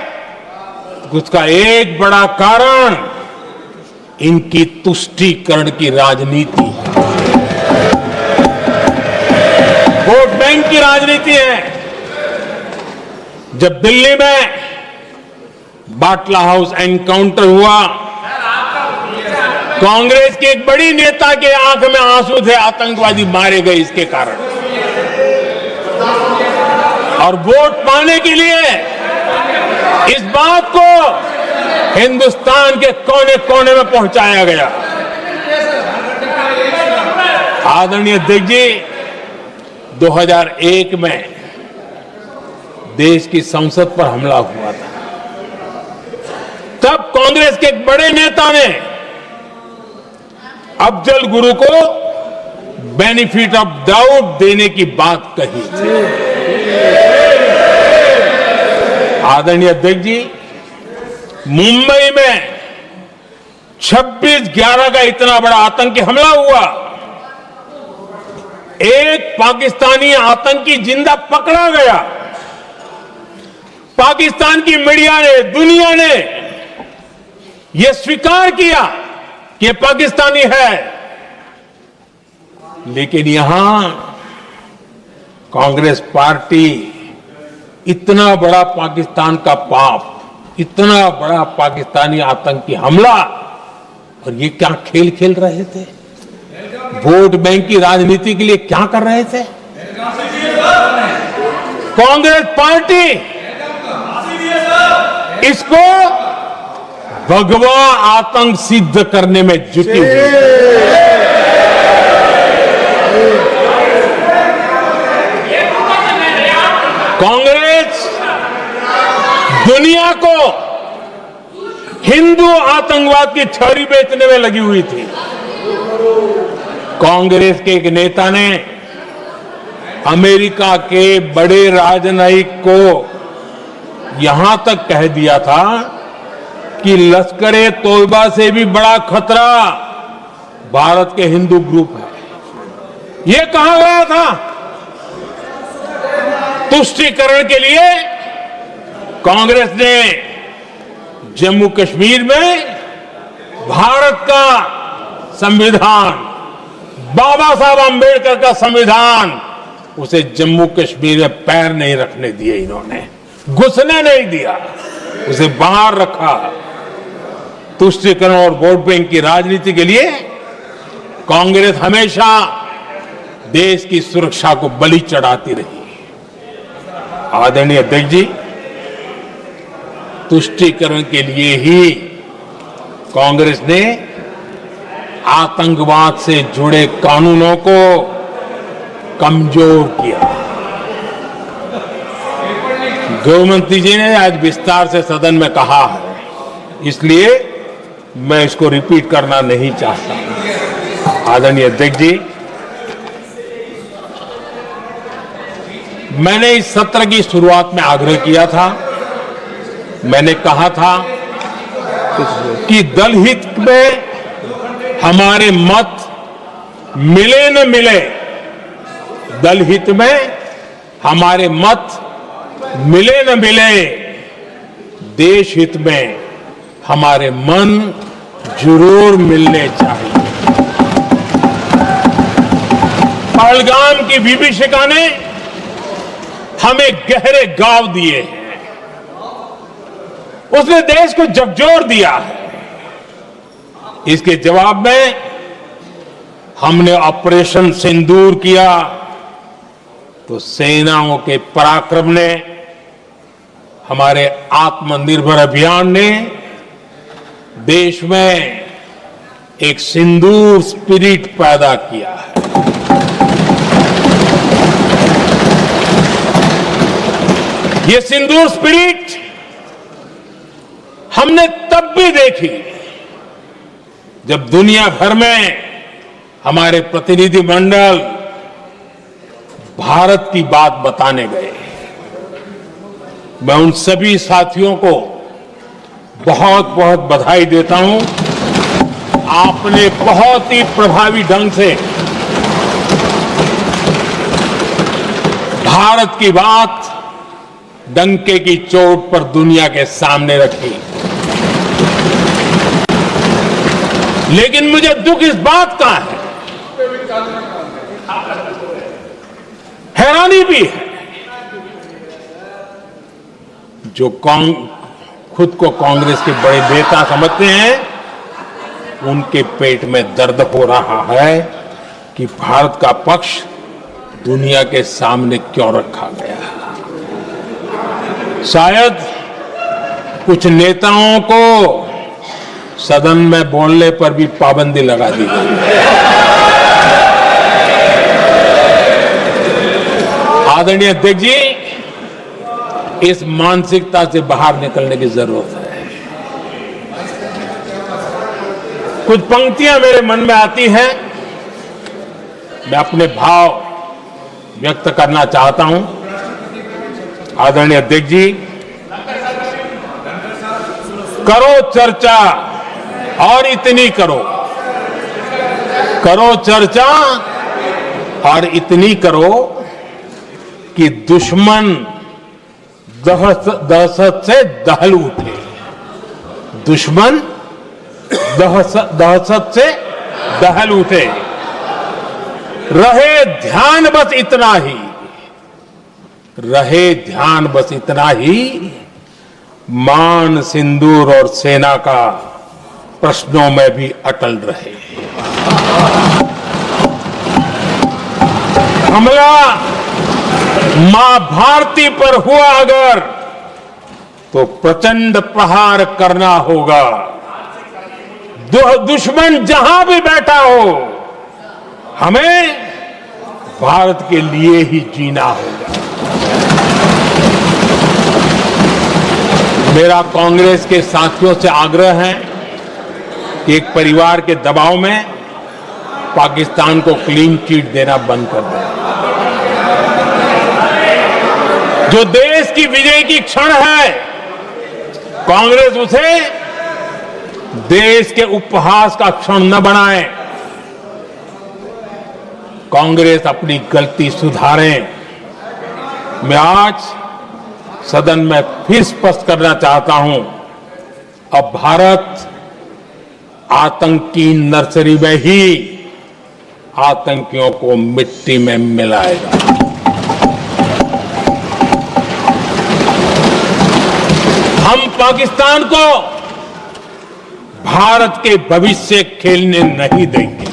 तो उसका एक बड़ा कारण इनकी तुष्टीकरण की राजनीति है, वोट बैंक की राजनीति है। जब दिल्ली में बाटला हाउस एनकाउंटर हुआ, कांग्रेस के एक बड़ी नेता के आंख में आंसू थे, आतंकवादी मारे गए इसके कारण। और वोट पाने के लिए इस बात को हिंदुस्तान के कोने कोने में पहुंचाया गया। आदरणीय अध्यक्ष जी, 2001 में देश की संसद पर हमला हुआ था। तब कांग्रेस के एक बड़े नेता ने अफजल गुरु को बेनिफिट ऑफ डाउट देने की बात कही थी। आदरणीय अध्यक्ष जी, मुंबई में 26/11 का इतना बड़ा आतंकी हमला हुआ, एक पाकिस्तानी आतंकी जिंदा पकड़ा गया। पाकिस्तान की मीडिया ने, दुनिया ने यह स्वीकार किया कि यह पाकिस्तानी है, लेकिन यहां कांग्रेस पार्टी इतना बड़ा पाकिस्तान का पाप, इतना बड़ा पाकिस्तानी आतंकी हमला, और ये क्या खेल खेल रहे थे? वोट बैंक की राजनीति के लिए क्या कर रहे थे? कांग्रेस पार्टी इसको भगवा आतंक सिद्ध करने में जुटी हुई है। कांग्रेस दुनिया को हिंदू आतंकवाद की छड़ी बेचने में लगी हुई थी। कांग्रेस के एक नेता ने अमेरिका के बड़े राजनयिक को यहां तक कह दिया था कि लश्कर-ए तोयबा से भी बड़ा खतरा भारत के हिंदू ग्रुप है। ये कहा गया था तुष्टीकरण के लिए कांग्रेस ने जम्मू कश्मीर में भारत का संविधान, बाबा साहब आंबेडकर का संविधान, उसे जम्मू कश्मीर में पैर नहीं रखने दिए, इन्होंने घुसने नहीं दिया, उसे बाहर रखा। तुष्टीकरण और वोट बैंक की राजनीति के लिए कांग्रेस हमेशा देश की सुरक्षा को बलि चढ़ाती रही। आदरणीय अध्यक्ष जी, तुष्टीकरण के लिए ही कांग्रेस ने आतंकवाद से जुड़े कानूनों को कमजोर किया। गृहमंत्री जी ने आज विस्तार से सदन में कहा है, इसलिए मैं इसको रिपीट करना नहीं चाहता। आदरणीय अध्यक्ष जी, मैंने इस सत्र की शुरुआत में आग्रह किया था, मैंने कहा था कि दल हित में हमारे मत मिले न मिले, दल हित में हमारे मत मिले न मिले, देश हित में हमारे मन जरूर मिलने चाहिए। पहलगाम की विभीषिका ने हमें गहरे घाव दिए हैं, उसने देश को झकझोर दिया है। इसके जवाब में हमने ऑपरेशन सिंदूर किया तो सेनाओं के पराक्रम ने, हमारे आत्मनिर्भर अभियान ने देश में एक सिंदूर स्पिरिट पैदा किया है। ये सिंदूर स्पिरिट हमने तब भी देखी जब दुनिया भर में हमारे प्रतिनिधि मंडल भारत की बात बताने गए। मैं उन सभी साथियों को बहुत बहुत बधाई देता हूं। आपने बहुत ही प्रभावी ढंग से भारत की बात डंके की चोट पर दुनिया के सामने रखी। लेकिन मुझे दुख इस बात का है, हैरानी भी है, जो खुद को कांग्रेस के बड़े नेता समझते हैं, उनके पेट में दर्द हो रहा है कि भारत का पक्ष दुनिया के सामने क्यों रखा गया। शायद कुछ नेताओं को सदन में बोलने पर भी पाबंदी लगा दी गई। आदरणीय अध्यक्ष जी, इस मानसिकता से बाहर निकलने की जरूरत है। कुछ पंक्तियां मेरे मन में आती हैं, मैं अपने भाव व्यक्त करना चाहता हूं। आदरणीय अध्यक्ष जी, करो चर्चा और इतनी करो, करो चर्चा और इतनी करो कि दुश्मन दहशत से दहल उठे, दुश्मन दहशत से दहल उठे। रहे ध्यान बस इतना ही, रहे ध्यान बस इतना ही, मान सिंदूर और सेना का प्रश्नों में भी अटल रहे। हमला मां भारती पर हुआ अगर, तो प्रचंड प्रहार करना होगा। दुश्मन जहां भी बैठा हो, हमें भारत के लिए ही जीना होगा। मेरा कांग्रेस के साथियों से आग्रह है कि एक परिवार के दबाव में पाकिस्तान को क्लीन चिट देना बंद कर दें। जो देश की विजय की क्षण है, कांग्रेस उसे देश के उपहास का क्षण न बनाएं। कांग्रेस अपनी गलती सुधारें। मैं आज सदन में फिर स्पष्ट करना चाहता हूं, अब भारत आतंकी नर्सरी में ही आतंकियों को मिट्टी में मिलाएगा। हम पाकिस्तान को भारत के भविष्य खेलने नहीं देंगे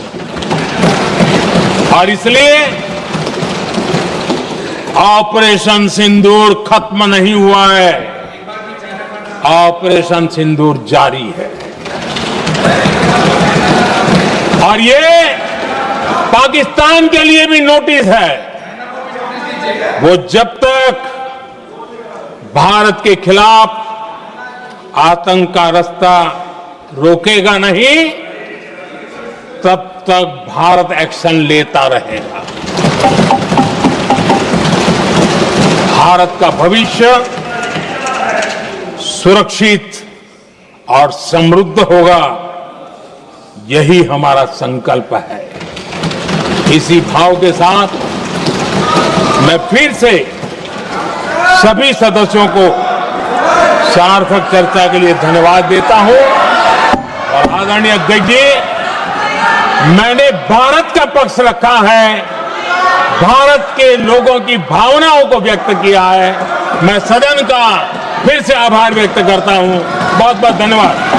और इसलिए ऑपरेशन सिंदूर खत्म नहीं हुआ है, ऑपरेशन सिंदूर जारी है। और ये पाकिस्तान के लिए भी नोटिस है। वो जब तक भारत के खिलाफ आतंक का रास्ता रोकेगा नहीं, तब तक भारत एक्शन लेता रहेगा। भारत का भविष्य सुरक्षित और समृद्ध होगा, यही हमारा संकल्प है। इसी भाव के साथ मैं फिर से सभी सदस्यों को सार्थक चर्चा के लिए धन्यवाद देता हूं। और आदरणीय अध्यक्ष जी, मैंने भारत का पक्ष रखा है, भारत के लोगों की भावनाओं को व्यक्त किया है। मैं सदन का फिर से आभार व्यक्त करता हूं। बहुत बहुत धन्यवाद।